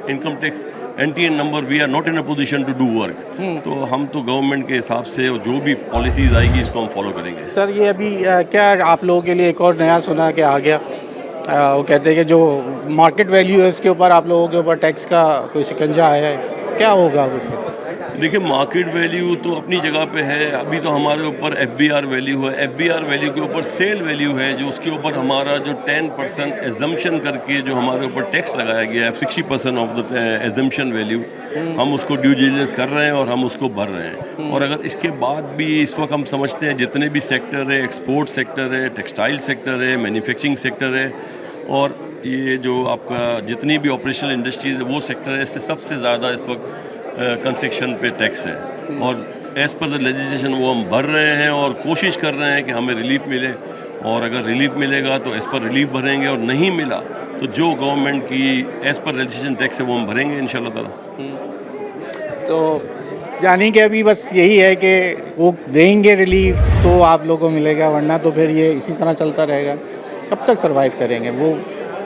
income tax NTN number we are not in a position to do work. तो हम तो गवर्नमेंट के हिसाब से जो भी पॉलिसीज़ आएगी इसको हम फॉलो करेंगे। सर, ये अभी क्या आप लोगों के लिए एक और नया सुना कि आ गया, वो कहते हैं कि जो मार्केट वैल्यू है उसके ऊपर आप लोगों के ऊपर टैक्स का कोई शिकंजा आया है, क्या होगा उससे? देखिए मार्केट वैल्यू तो अपनी जगह पे है। अभी तो हमारे ऊपर FBR वैल्यू है, FBR वैल्यू के ऊपर सेल वैल्यू है, जो उसके ऊपर हमारा जो 10% एजम्पशन करके जो हमारे ऊपर टैक्स लगाया गया है, 60% ऑफ द एजम्पशन वैल्यू, हम उसको ड्यू डिलिजेंस कर रहे हैं और हम उसको भर रहे हैं। और अगर इसके बाद भी इस वक्त हम समझते हैं जितने भी सेक्टर है, एक्सपोर्ट सेक्टर है, टेक्सटाइल सेक्टर है, मैन्युफैक्चरिंग सेक्टर है, और ये जो आपका जितनी भी ऑपरेशनल इंडस्ट्रीज़ है वो सेक्टर है, इससे सबसे ज़्यादा इस वक्त कंस्ट्रक्शन पे टैक्स है। और एज़ पर द लेजिस्लेशन वो हम भर रहे हैं और कोशिश कर रहे हैं कि हमें रिलीफ मिले, और अगर रिलीफ मिलेगा तो एज़ पर रिलीफ भरेंगे, और नहीं मिला तो जो गवर्नमेंट की एज़ पर लेजिस्लेशन टैक्स है वो हम भरेंगे इंशाल्लाह ताला। तो यानी कि अभी बस यही है कि वो देंगे रिलीफ तो आप लोगों को मिलेगा, वरना तो फिर ये इसी तरह चलता रहेगा। कब तक सर्वाइव करेंगे? वो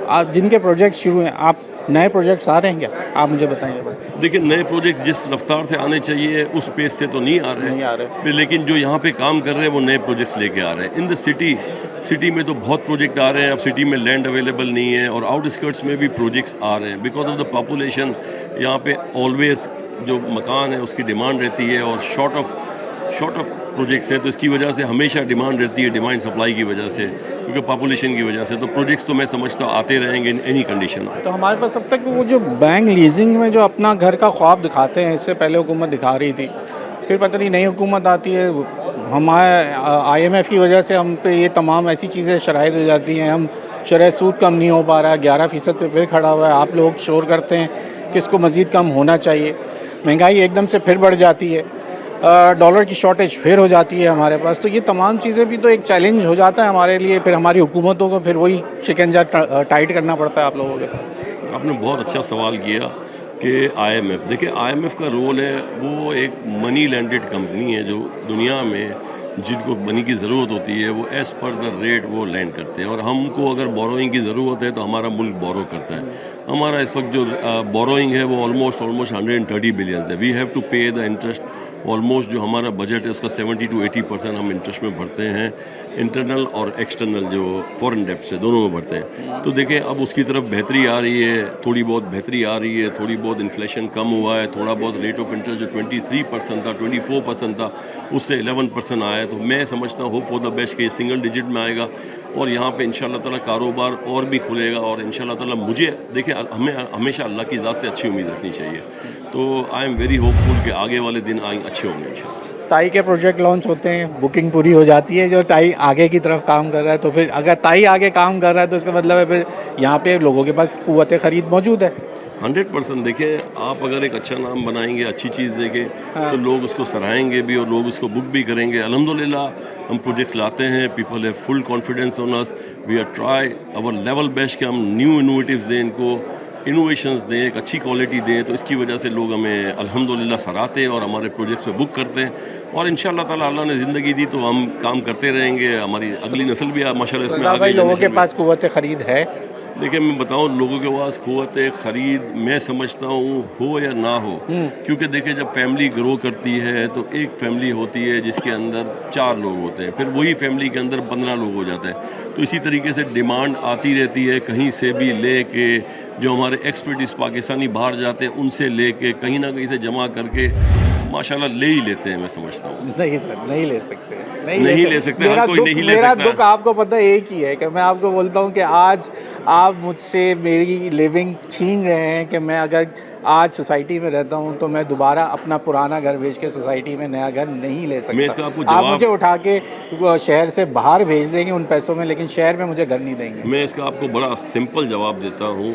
आप जिनके प्रोजेक्ट शुरू हैं, आप नए प्रोजेक्ट्स आ रहे हैं क्या? आप मुझे बताइए। देखिए नए प्रोजेक्ट जिस रफ्तार से आने चाहिए उस पेस से तो नहीं आ रहे, लेकिन जो यहाँ पे काम कर रहे हैं वो नए प्रोजेक्ट्स लेके आ रहे हैं। इन द सिटी में तो बहुत प्रोजेक्ट आ रहे हैं। अब सिटी में लैंड अवेलेबल नहीं है और आउटस्कर्ट्स में भी प्रोजेक्ट्स आ रहे हैं। बिकॉज ऑफ द पॉपुलेशन यहाँ पे ऑलवेज जो मकान है उसकी डिमांड रहती है, और शॉर्ट ऑफ प्रोजेक्ट्स है, तो इसकी वजह से हमेशा डिमांड रहती है, डिमांड सप्लाई की वजह से, क्योंकि पॉपुलेशन की वजह से। तो प्रोजेक्ट्स तो मैं समझता हूँ आते रहेंगे इन एनी कंडीशन। तो हमारे पास अब तक वो जो बैंक लीजिंग में जो अपना घर का ख्वाब दिखाते हैं, इससे पहले हुकूमत दिखा रही थी, फिर पता नहीं नई हुकूमत आती है, हमारे IMF की वजह से हम पे ये तमाम ऐसी चीज़ें शराइत हो जाती हैं, हम शरह सूद कम नहीं हो पा रहा है, 11% पे फिर खड़ा हुआ है। आप लोग शोर करते हैं कि इसको मज़ीद कम होना चाहिए, महंगाई एकदम से फिर बढ़ जाती है, डॉलर की शॉर्टेज फिर हो जाती है हमारे पास। तो ये तमाम चीज़ें भी तो एक चैलेंज हो जाता है हमारे लिए, फिर हमारी हुकूमतों को फिर वही शिकंजा टाइट करना पड़ता है आप लोगों के साथ। आपने बहुत अच्छा सवाल किया कि IMF, देखिए IMF का रोल है, वो एक मनी लैंडेड कंपनी है जो दुनिया में जिनको मनी की ज़रूरत होती है वो एज़ पर द रेट वो लैंड करते हैं। और हमको अगर बोरोइंग की ज़रूरत है तो हमारा मुल्क बोरो करता है। हमारा इस वक्त जो बोरोइंग है वो ऑलमोस्ट 130 बिलियन है। वी हैव टू पे द इंटरेस्ट। ऑलमोस्ट जो हमारा बजट है उसका 70 to 80% हम इंटरेस्ट में भरते हैं, इंटरनल और एक्सटर्नल जो फॉरेन डेब्ट से दोनों में भरते हैं। तो देखें अब उसकी तरफ बेहतरी आ रही है, थोड़ी बहुत बेहतरी आ रही है, थोड़ी बहुत इन्फ्लेशन कम हुआ है, थोड़ा बहुत रेट ऑफ इंटरेस्ट जो 23% था 24% था उससे 11% आया। तो मैं समझता हूँ होप फॉर द बेस्ट कि ये सिंगल डिजिट में आएगा और यहाँ पे इंशाल्लाह ताला कारोबार और भी खुलेगा और इंशाल्लाह ताला मुझे देखिए हमें हमेशा अल्लाह की ज़ात से अच्छी उम्मीद रखनी चाहिए। तो आई एम वेरी होपफुल कि आगे वाले दिन अच्छे होंगे इंशाल्लाह। ताई के प्रोजेक्ट लॉन्च होते हैं, बुकिंग पूरी हो जाती है, जो ताई आगे की तरफ काम कर रहा है, तो फिर अगर ताई आगे काम कर रहा है तो इसका मतलब है फिर यहाँ पे लोगों के पास कुव्वत ख़रीद मौजूद है। 100% देखें, आप अगर एक अच्छा नाम बनाएंगे, अच्छी चीज़ देखें तो लोग उसको सराहेंगे भी और लोग उसको बुक भी करेंगे। अल्हम्दुलिल्लाह हम प्रोजेक्ट्स लाते हैं, people have full confidence on us, we are try our level best कि हम न्यू इनोवेटिव्स दें, इनको इनोवेशंस दें, एक अच्छी क्वालिटी दें, तो इसकी वजह से लोग हमें अल्हम्दुलिल्लाह सराहते हैं और हमारे प्रोजेक्ट्स पे बुक करते हैं और इंशाल्लाह ताला अल्लाह ने ज़िंदगी दी तो हम काम करते रहेंगे। हमारी अगली नस्ल भी माशाल्लाह इसमें आ गई। लोगों के पास कुव्वत ख़रीद है। देखिए मैं बताऊं, लोगों के पास क़ुव्वत ख़रीद मैं समझता हूँ हो या ना हो, क्योंकि देखिए जब फैमिली ग्रो करती है तो एक फैमिली होती है जिसके अंदर 4 लोग होते हैं, फिर वही फैमिली के अंदर 15 लोग हो जाते हैं। तो इसी तरीके से डिमांड आती रहती है, कहीं से भी ले के जो हमारे एक्सपर्टिस पाकिस्तानी बाहर जाते हैं उनसे ले के कहीं ना कहीं से जमा करके माशाल्लाह ले ही लेते हैं। मैं समझता हूँ नहीं सर, नहीं ले सकते, नहीं ले सकते, हर कोई नहीं ले सकता। मेरा दुख आपको पता है एक ही है कि मैं आपको बोलता हूँ कि आज आप मुझसे मेरी लिविंग छीन रहे हैं कि मैं अगर आज सोसाइटी में रहता हूँ तो मैं दोबारा अपना पुराना घर बेच के सोसाइटी में नया घर नहीं ले सकता। मैं इसका आपको आप मुझे उठा के शहर से बाहर भेज देंगे उन पैसों में, लेकिन शहर में मुझे घर नहीं देंगे। मैं इसका आपको बड़ा सिंपल जवाब देता हूँ।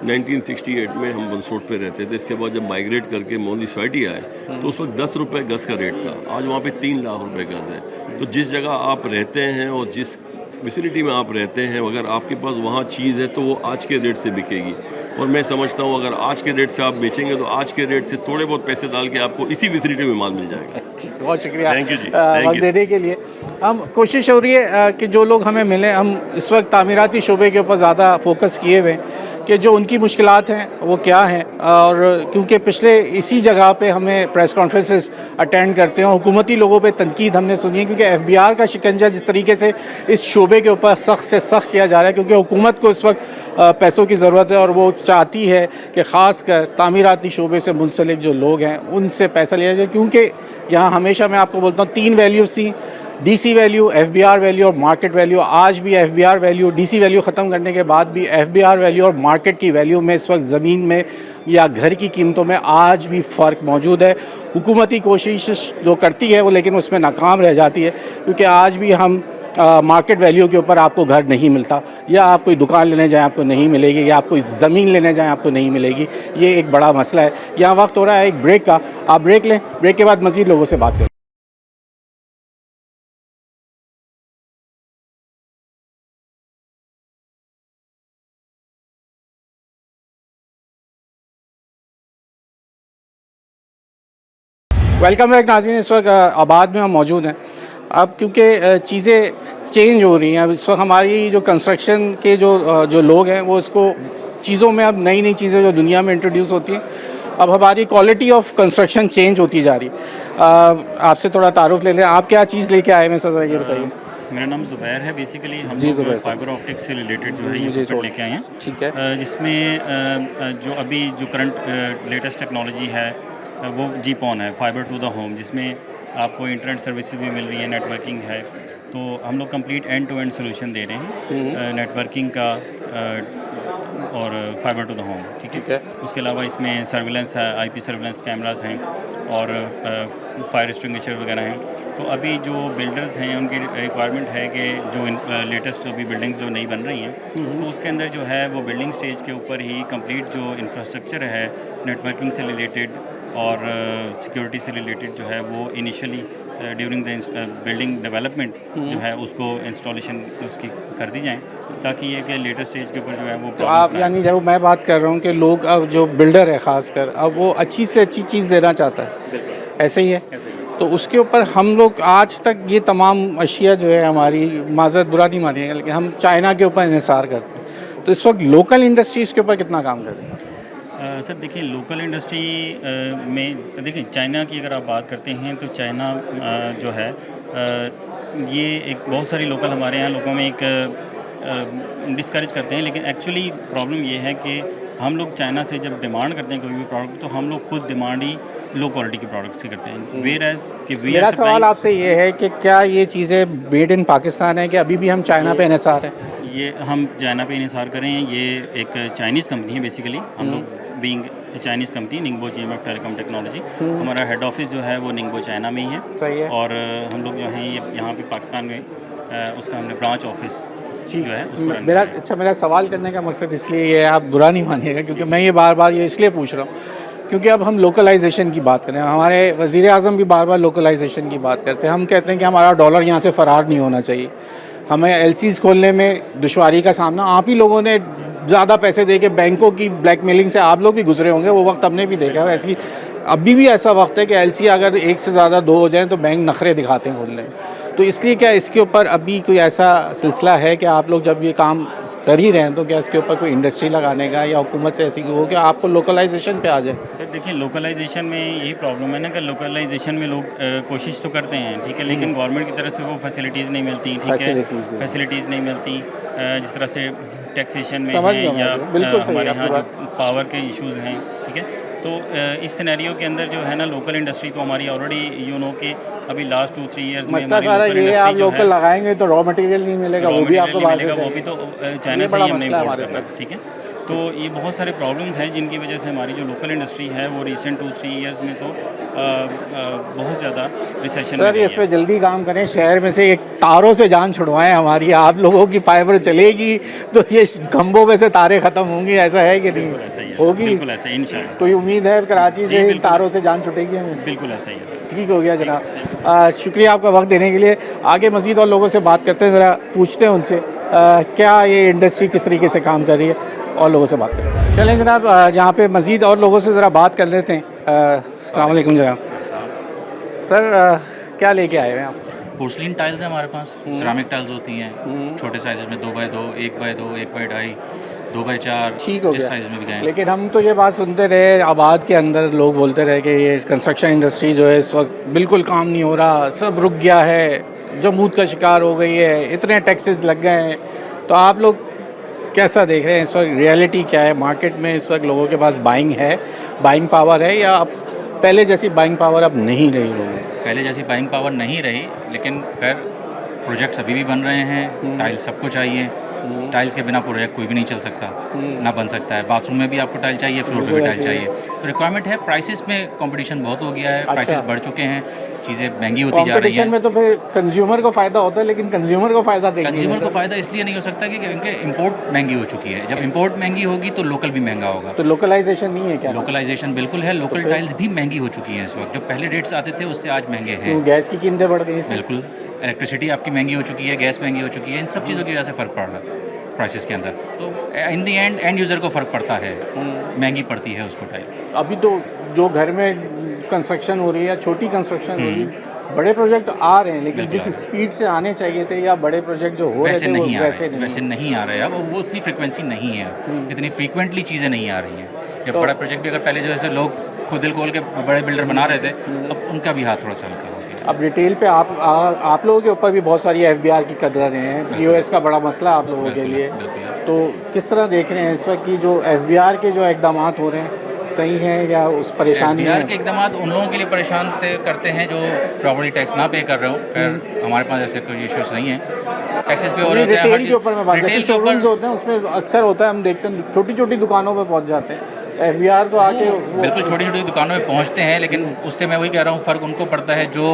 1968 में हम बंसोट पे रहते थे, इसके बाद जब माइग्रेट करके मोदी सोसाइटी आए तो उस वक्त 10 रुपये गज़ का रेट था, आज वहाँ पे 3 लाख रुपए गज़ है। तो जिस जगह आप रहते हैं और जिस विसिनिटी में आप रहते हैं, अगर आपके पास वहाँ चीज़ है तो वो आज के रेट से बिकेगी। और मैं समझता हूँ अगर आज के रेट से आप बेचेंगे तो आज के रेट से थोड़े बहुत पैसे डाल के आपको इसी विसिनिटी में माल मिल जाएगा। बहुत शुक्रिया, थैंक यू जी, वक्त देने के लिए। हम कोशिश हो रही है कि जो लोग हमें मिलें, हम इस वक्त तामीराती शोबे के ऊपर ज़्यादा फोकस किए हुए हैं कि जो उनकी मुश्किलात हैं वो क्या हैं, और क्योंकि पिछले इसी जगह पे हमें प्रेस कॉन्फ्रेंसेस अटेंड करते हैं, हुकूमती लोगों पे तनकीद हमने सुनी है, क्योंकि FBR का शिकंजा जिस तरीके से इस शोबे के ऊपर सख्त से सख्त किया जा रहा है, क्योंकि हुकूमत को इस वक्त पैसों की ज़रूरत है और वो चाहती है कि ख़ास कर तामीराती शोबे से मुंसलिक जो लोग हैं उनसे पैसा लिया जाए, क्योंकि यहाँ हमेशा मैं आपको बोलता हूँ 3 वैल्यूज़ थी, DC वैल्यू, FBR वैल्यू और मार्केट वैल्यू। आज भी FBR वैल्यू, DC वैल्यू ख़त्म करने के बाद भी FBR वैल्यू और मार्केट की वैल्यू में इस वक्त ज़मीन में या घर की कीमतों में आज भी फ़र्क मौजूद है। हुकूमती कोशिश जो करती है वो लेकिन उसमें नाकाम रह जाती है, क्योंकि आज भी हम मार्केट वैल्यू के ऊपर आपको घर नहीं मिलता, या आप कोई दुकान लेने जाएँ आपको नहीं मिलेगी, या आप कोई ज़मीन लेने जाएँ आपको नहीं मिलेगी। ये एक बड़ा मसला है। यहाँ वक्त हो रहा है एक ब्रेक का, आप ब्रेक लें, ब्रेक के बाद मज़ीद लोगों से बात करें। वेलकम बैक नाज़रीन, इस वक्त आबाद में हम मौजूद हैं। अब क्योंकि चीज़ें चेंज हो रही हैं, अब इस वक्त हमारी जो कंस्ट्रक्शन के जो लोग हैं वो इसको चीज़ों में अब नई नई चीज़ें जो दुनिया में इंट्रोड्यूस होती हैं, अब हमारी क्वालिटी ऑफ कंस्ट्रक्शन चेंज होती जा रही है। आपसे थोड़ा तारुफ ले लें, आप क्या चीज़ लेके आए हैं सर, ये बताइए। मेरा नाम ज़ुबैर है। बेसिकली हम जी, ज़ुबैर लोग साहब। फाइबर ऑप्टिक्स से रिलेटेड जो है ये प्रोडक्ट लेके आए हैं। ठीक है। जिसमें जो अभी जो करंट लेटेस्ट टेक्नोलॉजी है वो GPON है, फाइबर टू द होम, जिसमें आपको इंटरनेट सर्विसेज भी मिल रही है, नेटवर्किंग है। तो हम लोग complete end to end solution दे रहे हैं नेटवर्किंग का और फाइबर टू द होम। ठीक है। उसके अलावा इसमें सर्विलेंस है, IP सर्विलेंस कैमरास हैं और फायर एक्सटिंग्विशर वगैरह हैं। तो अभी जो बिल्डर्स हैं उनकी रिक्वायरमेंट है कि जो लेटेस्ट अभी बिल्डिंग्स जो नई बन रही हैं तो उसके अंदर जो है वो बिल्डिंग स्टेज के ऊपर ही कंप्लीट जो इंफ्रास्ट्रक्चर है नेटवर्किंग से रिलेटेड और सिक्योरिटी से रिलेटेड जो है वो initially during the building development जो है उसको इंस्टॉलेशन उसकी कर दी जाए, ताकि ये कि लेटेस्ट स्टेज के ऊपर जो है वो तो आप यानी जब मैं बात कर रहा हूँ कि लोग अब जो बिल्डर है ख़ासकर अब वो अच्छी से अच्छी चीज़ देना चाहता है, ऐसे ही है। तो उसके ऊपर हम लोग आज तक ये तमाम अशिया जो है हमारी, माज़रत बुरा नहीं मानिएगा, लेकिन हम चाइना के ऊपर इंहिसार करते हैं। तो इस वक्त लोकल इंडस्ट्रीज़ के ऊपर कितना काम कर रहे हैं? सर देखिए, लोकल इंडस्ट्री में देखिए चाइना की अगर आप बात करते हैं तो चाइना जो है ये एक बहुत सारी लोकल हमारे यहाँ लोगों में एक डिस्करेज करते हैं, लेकिन एक्चुअली प्रॉब्लम ये है कि हम लोग चाइना से जब डिमांड करते हैं कोई भी प्रोडक्ट तो हम लोग खुद डिमांड ही लो क्वालिटी के प्रोडक्ट्स की करते हैं, वेयर एज कि वी मेरा आर सवाल आपसे ये है कि क्या ये चीज़ें मेड इन पाकिस्तान है कि अभी भी हम चाइना पे इन्हिसार है? ये हम चाइना पे इन्हिसार करें हैं। ये एक चाइनीज़ कंपनी है बेसिकली। हम लोग being Chinese company निंगबो GMF telecom technology, हमारा हेड ऑफिस जो है वो निंगबो चाइना में ही है। सही है। और हम लोग जो हैं ये यहाँ पे पाकिस्तान में उसका हमने ब्रांच ऑफिस जो है उसको रन मेरा किया है। अच्छा, मेरा सवाल करने का मकसद इसलिए ये है, आप बुरा नहीं मानिएगा, क्योंकि मैं ये बार बार ये इसलिए पूछ रहा हूँ क्योंकि अब हम लोकलाइजेशन की बात करें, हमारे वज़ीर आज़म भी बार बार लोकलाइजेशन की बात करते हैं। हम कहते हैं कि हमारा डॉलर यहाँ से फ़रार नहीं होना चाहिए, हमें LCs खोलने में दुश्वारी का सामना, आप ही लोगों ने ज़्यादा पैसे दे के बैंकों की ब्लैकमेलिंग से आप लोग भी गुजरे होंगे, वो वक्त हमने भी देखा है। ऐसी अभी भी ऐसा वक्त है कि LC अगर एक से ज़्यादा 2 हो जाएँ तो बैंक नखरे दिखाते हैं खोलने में। तो इसलिए क्या इसके ऊपर अभी कोई ऐसा सिलसिला है कि आप लोग जब ये काम कर ही रहे हैं तो क्या इसके ऊपर कोई इंडस्ट्री लगाने का या हुकूमत से ऐसी हो कि आपको लोकलाइजेशन पे आ जाए? सर देखिए, लोकलाइजेशन में यही प्रॉब्लम है ना कि लोकलाइजेशन में लोग कोशिश तो करते हैं, ठीक है, लेकिन गवर्नमेंट की तरफ से वो फैसिलिटीज़ नहीं मिलती, ठीक है, फैसिलिटीज़ नहीं मिलती। जिस तरह से टैक्सेशन में समझ है गया या मैं, बिल्कुल सही हमारे है यहाँ आपकी जो पावर के इश्यूज़ हैं, ठीक है। तो इस सिनेरियो के अंदर जो है ना लोकल इंडस्ट्री तो हमारी ऑलरेडी कि अभी लास्ट 2-3 ईयर्स में मसला हमारी सारा लोकल ये है, आप इंडस्ट्री जो लोकल है लगाएंगे तो रॉ मटेरियल नहीं मिलेगा, वो भी आपको बाहर से वो भी तो चाइना ये से बड़ा ही हमने मसला है इम्पोर्ट हमारे करना है, ठीक है। तो ये बहुत सारे प्रॉब्लम्स हैं जिनकी वजह से हमारी जो लोकल इंडस्ट्री है वो रिसेंट 2-3 ईयर्स में तो बहुत ज़्यादा रिसेशन सर इस पे जल्दी काम करें, शहर में से एक तारों से जान छुड़वाएं हमारी। आप लोगों की फाइबर चलेगी तो ये खंभों में से तारें ख़त्म होंगी, ऐसा है कि नहीं? ऐसा ही है, होगी, बिल्कुल ऐसा ही, इंशाल्लाह कोई उम्मीद है कराची जी, से इन बिल्कुल। तारों से जान छुटेगी हमें? बिल्कुल ऐसा ही है सर। ठीक हो गया जनाब, शुक्रिया आपका वक्त देने के लिए। आगे मज़ीद और लोगों से बात करते हैं, ज़रा पूछते हैं उनसे क्या ये इंडस्ट्री किस तरीके से काम कर रही है, और लोगों से बात करते हैं। चलें जनाब, जहाँ पे मज़ीद और लोगों से ज़रा बात कर लेते हैं। अस्सलाम वालेकुम जनाब। सर क्या लेके आए हुए हैं आप? पोर्सलिन टाइल्स है हमारे पास, सिरामिक टाइल्स होती हैं छोटे साइज़ में 2x2, 1x2, 1x2.5, 2x4, ठीक हो जिस गया। साइज़ में भी गए। लेकिन हम तो ये बात सुनते रहे आबाद के अंदर, लोग बोलते रहे कि ये कंस्ट्रक्शन इंडस्ट्री जो है इस वक्त बिल्कुल काम नहीं हो रहा, सब रुक गया है, जमूद का शिकार हो गई है, इतने टैक्सेस लग गए हैं। तो आप लोग कैसा देख रहे हैं इस वक्त, रियलिटी क्या है मार्केट में? इस वक्त लोगों के पास बाइंग है, बाइंग पावर है, या अब पहले जैसी बाइंग पावर अब नहीं रही लोगों में? पहले जैसी बाइंग पावर नहीं रही, लेकिन खैर प्रोजेक्ट्स अभी भी बन रहे हैं। टाइल्स सबको चाहिए, टाइल्स के बिना प्रोजेक्ट कोई भी नहीं चल सकता, ना बन सकता है। बाथरूम में भी आपको टाइल चाहिए, फ्लोर पे भी टाइल चाहिए, तो रिक्वायरमेंट है। प्राइसेस में कंपटीशन बहुत हो गया है, प्राइसेस बढ़ चुके हैं, चीज़ें महंगी होती जा रही हैं। में तो फिर कंज्यूमर को फ़ायदा होता है, लेकिन कंज्यूमर को फ़ायदा देखिए, कंज्यूमर को फ़ायदा इसलिए नहीं हो सकता कि उनके इंपोर्ट महंगी हो चुकी है। जब इंपोर्ट महंगी होगी तो लोकल भी महंगा होगा। तो लोकलाइजेशन नहीं है क्या? लोकलाइजेशन बिल्कुल है, लोकल टाइल्स भी महंगी हो चुकी हैं इस वक्त। जो पहले रेट्स आते थे उससे आज महंगे हैं। क्यों गैस की कीमतें बढ़ गई हैं? बिल्कुल, इलेक्ट्रिसिटी आपकी महंगी हो चुकी है, गैस महंगी हो चुकी है, इन सब चीज़ों की वजह से फ़र्क पड़ रहा है प्राइसेस के अंदर। तो इन दी एंड यूज़र को फ़र्क पड़ता है, महंगी पड़ती है उसको टाइल। अभी तो जो घर में कंस्ट्रक्शन हो रही है या छोटी कंस्ट्रक्शन हो रही है, बड़े प्रोजेक्ट आ रहे हैं, लेकिन जिस स्पीड से आने चाहिए थे या बड़े प्रोजेक्ट जो हो रहे वैसे थे नहीं वो आ वैसे रहे, वैसे नहीं आ रहे। अब वो उतनी फ्रीक्वेंसी नहीं है, इतनी फ्रीक्वेंटली चीज़ें नहीं आ रही हैं। जब बड़ा प्रोजेक्ट भी अगर पहले जो ऐसे लोग खुद दिल खोल के बड़े बिल्डर बना रहे थे, अब उनका भी हाथ थोड़ा सा हल्का हो गया। अब रिटेल पे आप लोगों के ऊपर भी बहुत सारी FBR की कदरें हैं, POS का बड़ा मसला है आप लोगों के लिए। तो किस तरह देख रहे हैं इस वक्त की जो FBR के जो इकदाम हो रहे हैं, सही हैं या उस परेशानी बिहार में? के इकदाम उन लोगों के लिए परेशान करते हैं जो प्रॉपर्टी टैक्स ना पे कर रहे हो। खैर हमारे पास ऐसे कोई इश्यूज नहीं है, टैक्सेस पे हो रहे हैं। रिटेल के ऊपर में बात, रिटेल जैसे के ऊपर शोरूम्स होते हैं उसमें अक्सर होता है, हम देखते हैं छोटी छोटी दुकानों पे पहुंच जाते हैं, FBR तो आके बिल्कुल छोटी छोटी दुकानों में पहुंचते हैं, लेकिन उससे मैं वही कह रहा हूँ फ़र्क उनको पड़ता है जो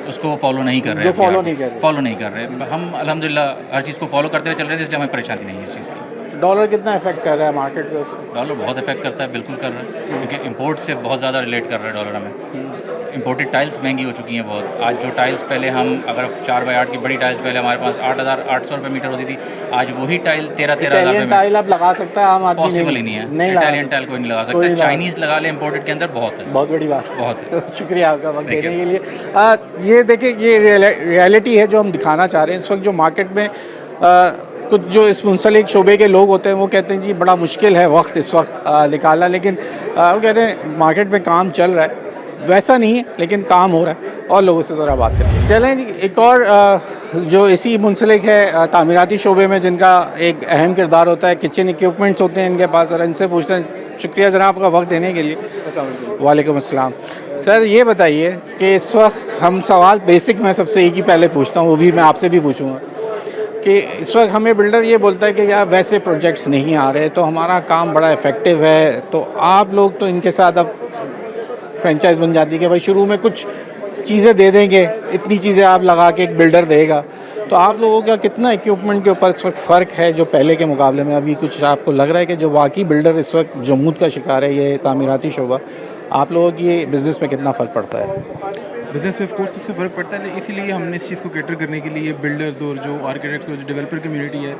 उसको फॉलो नहीं कर रहे हैं, फॉलो नहीं कर रहे। फॉलो नहीं कर रहे। हम अल्हम्दुलिल्लाह हर चीज़ को फॉलो करते हुए चल रहे थे, इसलिए हमें परेशानी नहीं है इस चीज़ की। डॉलर कितना इफेक्ट कर रहा है मार्केट पे? डॉलर बहुत इफेक्ट करता है, बिल्कुल कर रहा है, क्योंकि इंपोर्ट से बहुत ज़्यादा रिलेट कर रहा है डॉलर हमें। इंपोर्टेड टाइल्स महंगी हो चुकी हैं बहुत। आज जो टाइल्स पहले हम अगर 4x8 की बड़ी टाइल्स पहले हमारे पास 8,800 रुपये मीटर होती थी, आज वही टाइल 13,000 रुपये टाइल आप लगा सकता है आम आदमी? पॉसिबल ही नहीं है। इटालियन टाइल कोई नहीं लगा सकता, चाइनीज़ लगा ले इंपोर्टेड के अंदर बहुत है। बहुत बड़ी बात, बहुत है। शुक्रिया आपका वक्त देने के लिए। ये देखिए, ये रियलिटी है जो हम दिखाना चाह रहे हैं। इस वक्त जो मार्केट में कुछ जो इस मुंसलिक शोबे के लोग होते हैं वो कहते हैं जी बड़ा मुश्किल है वक्त इस वक्त निकालना, लेकिन वो कहते हैं मार्केट में काम चल रहा है, वैसा नहीं है लेकिन काम हो रहा है। और लोगों से ज़रा बात करें। चलें जी, एक और जो इसी मुंसलिक है तामीराती शोबे में, जिनका एक अहम किरदार होता है, किचन इक्विपमेंट्स होते हैं इनके पास, और इनसे पूछते हैं। शुक्रिया जनाब आपका वक्त देने के लिए। वालेकुम अस्सलाम। सर ये बताइए कि इस वक्त हम सवाल बेसिक मैं सबसे एक ही पहले पूछता हूँ, वो भी मैं आपसे भी पूछूँगा कि इस वक्त हमें बिल्डर ये बोलता है कि यार वैसे प्रोजेक्ट्स नहीं आ रहे तो हमारा काम बड़ा इफ़ेक्टिव है, तो आप लोग तो इनके साथ अब फ्रेंचाइज बन जाती है कि भाई शुरू में कुछ चीज़ें दे देंगे, इतनी चीज़ें आप लगा के एक बिल्डर देगा, तो आप लोगों का कितना इक्विपमेंट के ऊपर इस वक्त फ़र्क है जो पहले के मुकाबले में? अभी कुछ आपको लग रहा है कि जो वाकई बिल्डर इस वक्त जमूद का शिकार है, ये तामीराती शोबा, आप लोगों की बिज़नेस में कितना फ़र्क पड़ता है? बिज़नेस में ऑफ कोर्स इससे फ़र्क पड़ता है, इसीलिए हमने इस चीज़ को कैटर करने के लिए बिल्डर्स और जो आर्किटेक्ट्स और जो डेवलपर कम्युनिटी है,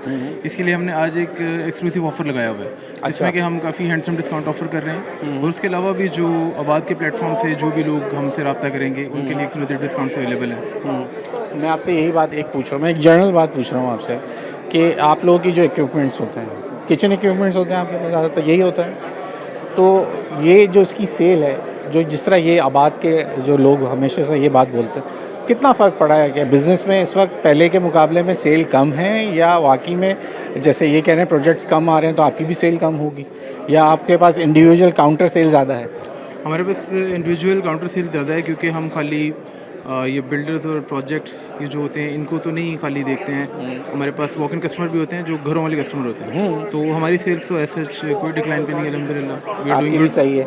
इसके लिए हमने आज एक एक्सक्लूसिव ऑफ़र लगाया हुआ है, जिसमें कि हम काफ़ी हैंडसम डिस्काउंट ऑफ़र कर रहे हैं। और उसके अलावा भी जो आबाद के प्लेटफॉर्म से जो भी लोग हमसे रब्ता करेंगे उनके लिए एक्सक्लूसिव डिस्काउंट्स अवेलेबल हैं। मैं आपसे यही बात एक पूछ रहा हूँ, मैं एक जनरल बात पूछ रहा हूँ आपसे कि आप लोगों की जो इक्विपमेंट्स होते हैं, किचन इक्विपमेंट्स होते हैं आपके पास ज़्यादातर यही होता है, तो ये जो इसकी सेल है, जो जिस तरह ये आबाद के जो लोग हमेशा से ये बात बोलते हैं, कितना फ़र्क पड़ा है कि बिज़नेस में इस वक्त पहले के मुकाबले में सेल कम है, या वाकई में जैसे ये कह रहे हैं प्रोजेक्ट्स कम आ रहे हैं तो आपकी भी सेल कम होगी, या आपके पास इंडिविजुअल काउंटर सेल ज़्यादा है? हमारे पास इंडिविजुअल काउंटर सेल ज़्यादा है, क्योंकि हम खाली ये बिल्डर्स और प्रोजेक्ट्स ये जो होते हैं इनको तो नहीं खाली देखते हैं, हमारे पास वॉक इन कस्टमर भी होते हैं जो घरों वाले कस्टमर होते हैं, तो हमारी सेल्स तो ऐसा कोई डिक्लाइन पे नहीं है अल्हम्दुलिल्लाह, वी आर डूइंग भी सही है।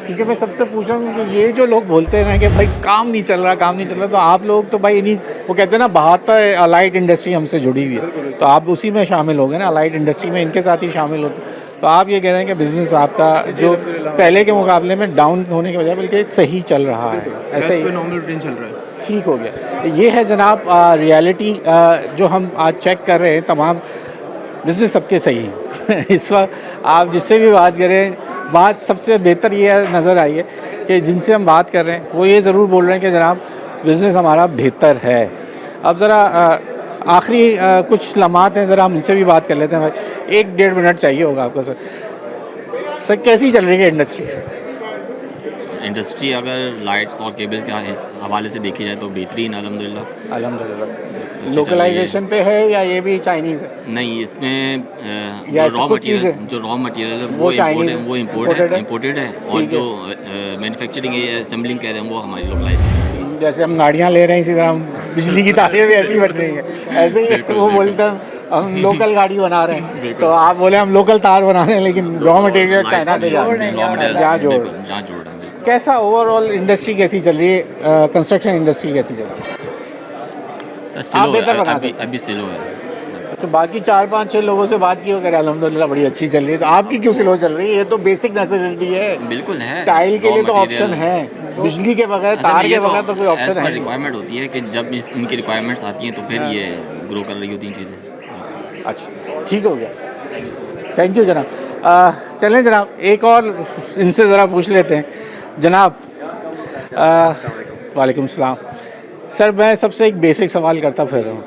क्योंकि मैं सबसे पूछ रहा हूँ कि ये जो लोग बोलते हैं ना कि भाई काम नहीं चल रहा, तो आप लोग तो भाई इन्हीं, वो कहते हैं ना 72 अलाइड इंडस्ट्री हमसे जुड़ी हुई है, तो आप उसी में शामिल हो गए ना, अलाइड इंडस्ट्री में इनके साथ ही शामिल होते, तो आप ये कह रहे हैं कि बिज़नेस आपका जो पहले के मुकाबले में डाउन होने की वजह बल्कि सही चल रहा है, ऐसे ही नॉर्मल रूटीन चल रहा है। ठीक हो गया। ये है जनाब रियलिटी जो हम आज चेक कर रहे हैं, तमाम बिज़नेस सबके सही हैं। इस वक्त आप जिससे भी बात करें, बात सबसे बेहतर ये नज़र आई है कि जिनसे हम बात कर रहे हैं वो ये ज़रूर बोल रहे हैं कि जनाब बिज़नेस हमारा बेहतर है। अब ज़रा आखिरी कुछ लम्हात हैं, ज़रा हम इनसे भी बात कर लेते हैं। भाई 1-1.5 मिनट चाहिए होगा आपको सर कैसी चल रही है इंडस्ट्री? इंडस्ट्री अगर लाइट्स और केबल के हवाले से देखी जाए तो बेहतरीन अल्हम्दुलिल्लाह। लोकलाइजेशन पे है या ये भी चाइनीज़ है? नहीं, इसमें या जो रॉ मटेरियल है वो इम्पोर्टेड है, और जो मैन्युफैक्चरिंग है असेंबलिंग कह रहे हैं वो हमारी लोकलाइज है। जैसे हम गाड़ियाँ ले रहे हैं इसी तरह हम बिजली की तारें भी ऐसी बन रही हैं, ऐसे ही वो बोलते हैं हम लोकल गाड़ी बना रहे हैं, तो आप बोले हम लोकल तार बना रहे हैं, लेकिन रॉ मटेरियल चाइना से जहाँ जोड़ रहे हैं। कैसा ओवरऑल इंडस्ट्री कैसी चल रही है, कंस्ट्रक्शन इंडस्ट्री कैसी चल रही है? अभी स्लो है। तो बाकी 4-5-6 लोगों से बात की अगर अल्हम्दुलिल्लाह बड़ी अच्छी चल रही है, तो आपकी क्यों स्लो चल रही है? ये तो बेसिक नेसेसिटी है, बिल्कुल है। टाइल के लिए तो ऑप्शन है, बिजली के बगैर, तार के बगैर तो कोई ऑप्शन है। रिक्वायरमेंट होती है कि जब इनकी रिक्वायरमेंट्स आती हैं तो फिर ये ग्रो कर रही होती हैं चीज़ें। अच्छा, ठीक हो गया, थैंक यू जनाब। चलें जनाब, एक और इनसे ज़रा पूछ लेते हैं। जनाब वालेकुम सलाम। सर मैं सबसे एक बेसिक सवाल करता फिर रहा हूँ,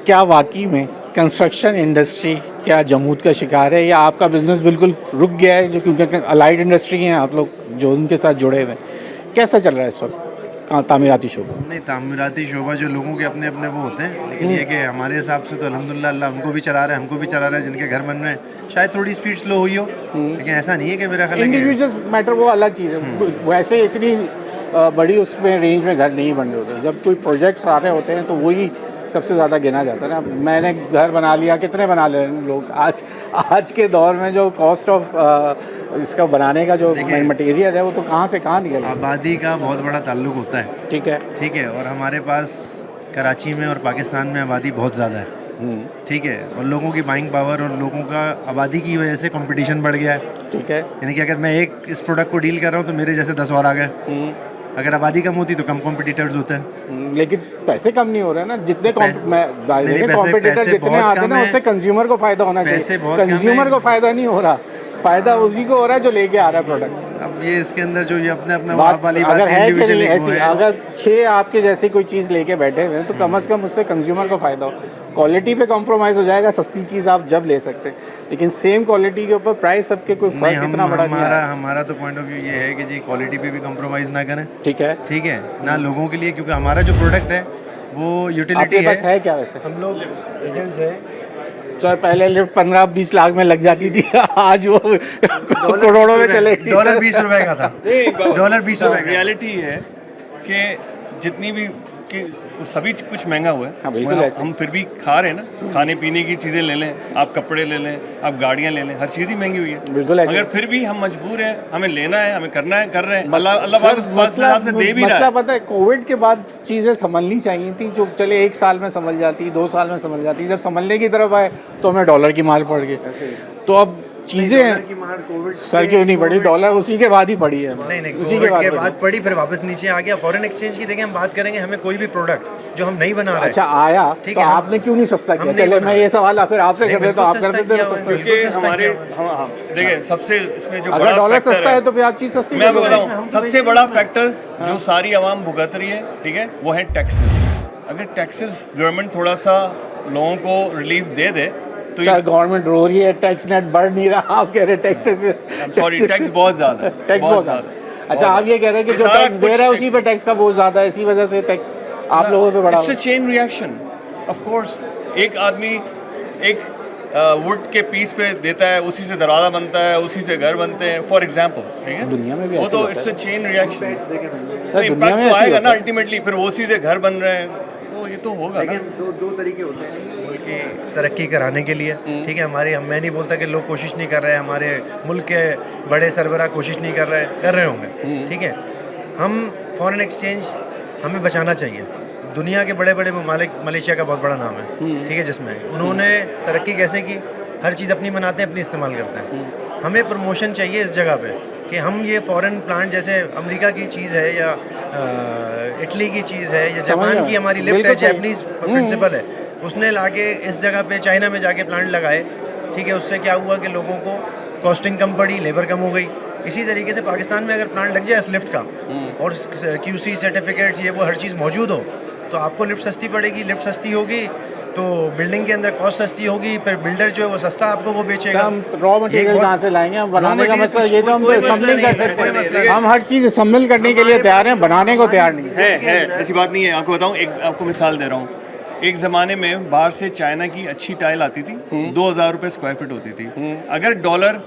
क्या वाकई में कंस्ट्रक्शन इंडस्ट्री क्या जमूद का शिकार है, या आपका बिज़नेस बिल्कुल रुक गया है? जो क्योंकि अलाइड इंडस्ट्री हैं आप लोग जो उनके साथ जुड़े हुए हैं, कैसा चल रहा है इस वक्त तामीराती शोबा? नहीं, तामीराती शोबा जो लोगों के अपने अपने वो होते हैं, लेकिन ये कि हमारे हिसाब से तो अल्हम्दुलिल्लाह अल्लाह उनको भी चला रहा है, हमको भी चला रहा है। जिनके घर बन रहे हैं शायद थोड़ी स्पीड स्लो हुई हो, लेकिन ऐसा नहीं है कि मेरा ख्याल है इंडिविजुअल मैटर वो अलग चीज़ है। वैसे इतनी बड़ी उसमें रेंज में घर नहीं बन रहे होते, जब कोई प्रोजेक्ट्स आ रहे होते हैं तो वही सबसे ज़्यादा गिना जाता है ना। मैंने घर बना लिया, कितने बना ले रहे हैं लोग आज के दौर में, जो कॉस्ट ऑफ इसका बनाने का जो मटेरियल है वो तो कहाँ से कहाँ निकल। आबादी का बहुत बड़ा ताल्लुक होता है, ठीक है, और हमारे पास कराची में और पाकिस्तान में आबादी बहुत ज़्यादा है, ठीक है, और लोगों की बाइंग पावर और लोगों का आबादी की वजह से कंपटीशन बढ़ गया है, ठीक है। यानी कि अगर मैं एक इस प्रोडक्ट को डील कर रहा हूँ तो मेरे जैसे 10 और आ गए। अगर आबादी कम होती तो कम कॉम्पिटिटर्स होते हैं, लेकिन पैसे कम नहीं हो रहे हैं ना, जितने कॉम्पिटिटर जितने आते हैं ना, उससे कंज्यूमर को फायदा होना चाहिए। कंज्यूमर को फायदा नहीं हो रहा, फायदा उसी को हो रहा है जो लेके आ रहा है प्रोडक्ट। अब ये इसके अंदर जो ये अपने अपने वाली अगर बात है कि नहीं ऐसी, है। अगर 6 आपके जैसी कोई चीज़ लेके बैठे हुए हैं तो कम से कम उससे कंज्यूमर को फ़ायदा हो। क्वालिटी पे कॉम्प्रोमाइज़ हो जाएगा, सस्ती चीज़ आप जब ले सकते हैं, लेकिन सेम क्वालिटी के ऊपर प्राइस सबके कोई फर्क इतना बड़ा नहीं है। हमारा तो पॉइंट ऑफ व्यू ये है कि जी क्वालिटी पे भी कॉम्प्रोमाइज़ ना करें, ठीक है ना लोगों के लिए, क्योंकि हमारा जो प्रोडक्ट है वो आपके यूटिलिटी पास है क्या वैसे? हम लोग एजेंट्स हैं। सर पहले लिफ्ट 15-20 लाख में लग जाती थी, आज वो करोड़ों में चले गई। डॉलर 20 रुपए का था। डॉलर 20 रुपए का। रियलिटी है कि जितनी भी कि सभी कुछ महंगा हुआ हाँ, है, बिल्कुल ऐसे। हम फिर भी खा रहे हैं ना, खाने पीने की चीज़ें ले लें, आप कपड़े ले लें, आप गाड़ियाँ ले लें, हर चीज़ ही महंगी हुई है। बिल्कुल ऐसे। मगर फिर भी हम मजबूर हैं, हमें लेना है, हमें करना है, कर रहे हैं। अल्लाह पाक उस हिसाब से दे भी रहा मसला है। पता है, कोविड के बाद चीज़ें संभलनी चाहिए थी, जो चले 1 साल में संभल जाती, 2 साल में संभल जाती, जब संभलने की तरफ आए तो हमें डॉलर की मार पड़ गई। तो अब चीज़ें सर क्यों नहीं पड़ी, डॉलर उसी के बाद ही पड़ी है। नहीं उसी कोविड के पड़ी। बाद पड़ी, फिर वापस नीचे आ गया। फॉरेन एक्सचेंज की देखें, हम बात करेंगे, हमें कोई भी प्रोडक्ट जो हम नहीं बना रहे, अच्छा आया ठीक तो है, आपने क्यों नहीं सस्ता हम किया? नहीं चले बना मैं ये सवाल फिर आपसे नहीं, कर देता, आप बिल्कुल कर सस्ता देते किया तो हुआ है, सस्ता। बिल्कुल क्योंकि सस्ता हमारे किया हुआ है। देखिए सबसे इसमें जो अगर बड़ा डॉलर फैक्टर सस्ता है तो फिर आप चीज़ सस्ती मैं आपको क्यों करें? बताऊं, सबसे बड़ा फैक्टर जो सारी आवाम भुगत रही है, ठीक है, वो है टैक्सेस। अगर टैक्सेस गवर्नमेंट थोड़ा सा लोगों को रिलीफ दे दे तो सर गवर्नमेंट रो रही है, टैक्स नेट बढ़ नहीं रहा, आप कह रहे टैक्सेस सॉरी टैक्स बहुत ज़्यादा है, टैक्स बहुत ज़्यादा। अच्छा आप ये कह रहे हैं कि जो सारा टैक्स दे कुछ रहा है उसी पे टैक्स का बोझ ज़्यादा है, इसी वजह से टैक्स आप लोगों पे बढ़ा it's a chain reaction of course. एक आदमी एक वुड के पीस पे देता है, उसी से दरवाज़ा बनता है, उसी से घर बनते हैं, फॉर एग्जांपल, ठीक है। दुनिया में भी वो ऐसे तो होता इट्स है। A chain reaction. सर दुनिया इम्पैक्ट में तो ऐसे ही आएगा होता ना है। अल्टीमेटली, फिर वो उसी से घर बन रहे हैं, तो ये तो होगा ना। लेकिन दो तरीके होते हैं मुल्क की तरक्की कराने के लिए, ठीक है। हमारे मैं नहीं बोलता कि लोग कोशिश नहीं कर रहे हैं, हमारे मुल्क के बड़े सरबराह कोशिश नहीं कर रहे होंगे, ठीक है। हम फॉरेन एक्सचेंज हमें बचाना चाहिए। दुनिया के बड़े बड़े ममालिक, मलेशिया का बहुत बड़ा नाम है, ठीक है, जिसमें उन्होंने तरक्की कैसे की, हर चीज़ अपनी बनाते हैं, अपनी इस्तेमाल करते हैं। हमें प्रमोशन चाहिए इस जगह पे कि हम ये फॉरेन प्लांट, जैसे अमेरिका की चीज़ है या इटली की चीज़ है या जापान की हमारी लिफ्ट है, जैपनीज प्रिंसिपल है, उसने लाके इस जगह पे चाइना में जाके प्लांट लगाए, ठीक है। उससे क्या हुआ कि लोगों को कॉस्टिंग कम पड़ी, लेबर कम हो गई। इसी तरीके से पाकिस्तान में अगर प्लांट लग जाए इस लिफ्ट का और QC सर्टिफिकेट्स ये वो हर चीज़ मौजूद हो, तो आपको लिफ्ट सस्ती पड़ेगी। लिफ्ट सस्ती होगी तो बिल्डिंग के अंदर कॉस्ट सस्ती होगी, फिर बिल्डर जो है वो सस्ता आपको वो बेचेगा। हम रॉ मटेरियल कहाँ से लाएंगे? हम बनाने का मसला ये तो हम कोई तो मसला सम्मिल नहीं कर है, सकते कोई मसला नहीं हैं, हम हर चीज़ सम्मिल करने के लिए तैयार हैं, बनाने को तैयार नहीं है। है ऐसी बात नहीं है। आपको बताऊं, एक आपको मिसाल दे रहा हूँ। एक ज़माने में बाहर से चाइना की अच्छी टाइल आती थी, 2000 रुपये स्क्वायर फीट होती थी। अगर डॉलर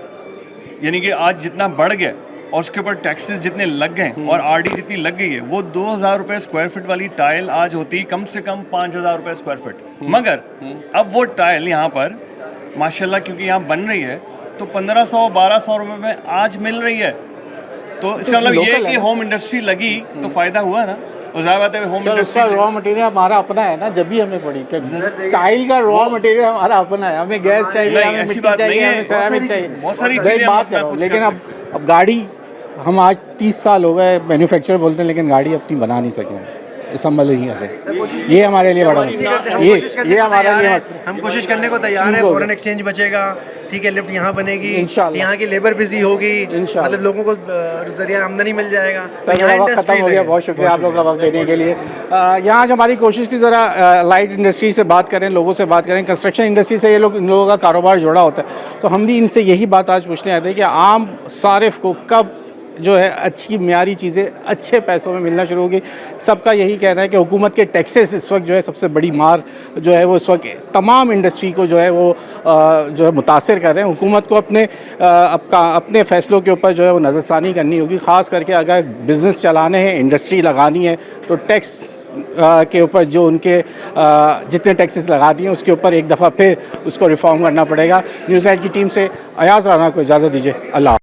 यानी कि आज जितना बढ़ गया और उसके ऊपर टैक्सेस जितने लग गए और RD जितनी लग गई है, वो 2000 रुपये स्क्वायर फीट वाली टाइल आज होती कम से कम 5000 रुपये स्क्वायर फीट। मगर अब वो टाइल यहाँ पर माशाल्लाह क्योंकि यहाँ बन रही है तो 1500-1200 रुपये में आज मिल रही है। तो इसका मतलब ये है कि होम इंडस्ट्री लगी तो फ़ायदा हुआ ना। और ज़ाहिर बात है होम सर उसका इंडस्ट्री रॉ मटेरियल हमारा अपना है ना, जब भी हमें पड़ी टाइल का रॉ मटेरियल हमारा अपना है, हमें गैस चाहिए, नहीं, हमें ऐसी मिट्टी बात नहीं चाहिए, है। हमें सेरामिक चाहिए, बहुत सारी मैं चीज़ें एक हम बात अपना कर रहा हूँ। खुद लेकिन कर अब गाड़ी हम आज 30 साल हो गए मैन्युफैक्चर बोलते हैं, लेकिन गाड़ी अपनी बना नहीं सके, संभल नहीं है। ये हमारे लिए बड़ा मसला है। ये हमारे लिए हम कोशिश करने को तैयार है। फॉरेन एक्सचेंज बचेगा, ठीक है, लिफ्ट यहाँ बनेगी, इंशाल्लाह। यहाँ की लेबर बिजी होगी, इंशाल्लाह। मतलब लोगों को जरिया आमदनी मिल जाएगा, तो तो यहाँ वक्त इंडस्ट्री खत्म हो गया। बहुत शुक्रिया आप लोगों का वक्त देने के लिए। यहाँ आज हमारी कोशिश थी ज़रा लाइट इंडस्ट्री से बात करें, लोगों से बात करें। कंस्ट्रक्शन इंडस्ट्री से ये लोग, इन लोगों का कारोबार जुड़ा होता है, तो हम भी इनसे यही बात आज पूछने आए थे कि आम सारिफ को कब जो है अच्छी म्यारी चीज़ें अच्छे पैसों में मिलना शुरू होगी। सबका यही कहना है कि हुकूमत के टैक्सेस इस वक्त जो है सबसे बड़ी मार जो है वो इस वक्त तमाम इंडस्ट्री को जो है वो जो है मुतासर कर रहे हैं। हुकूमत को अपने फ़ैसलों के ऊपर जो है वो नज़रसानी करनी होगी। ख़ास करके अगर बिज़नेस चलाने हैं, इंडस्ट्री लगानी है, तो टैक्स के ऊपर जो उनके जितने टैक्सेस लगा दिए उसके ऊपर एक दफ़ा फिर उसको रिफॉर्म करना पड़ेगा। न्यूज़ लाइट की टीम से अयाज़ राना को इजाज़त दीजिए। अल्लाह।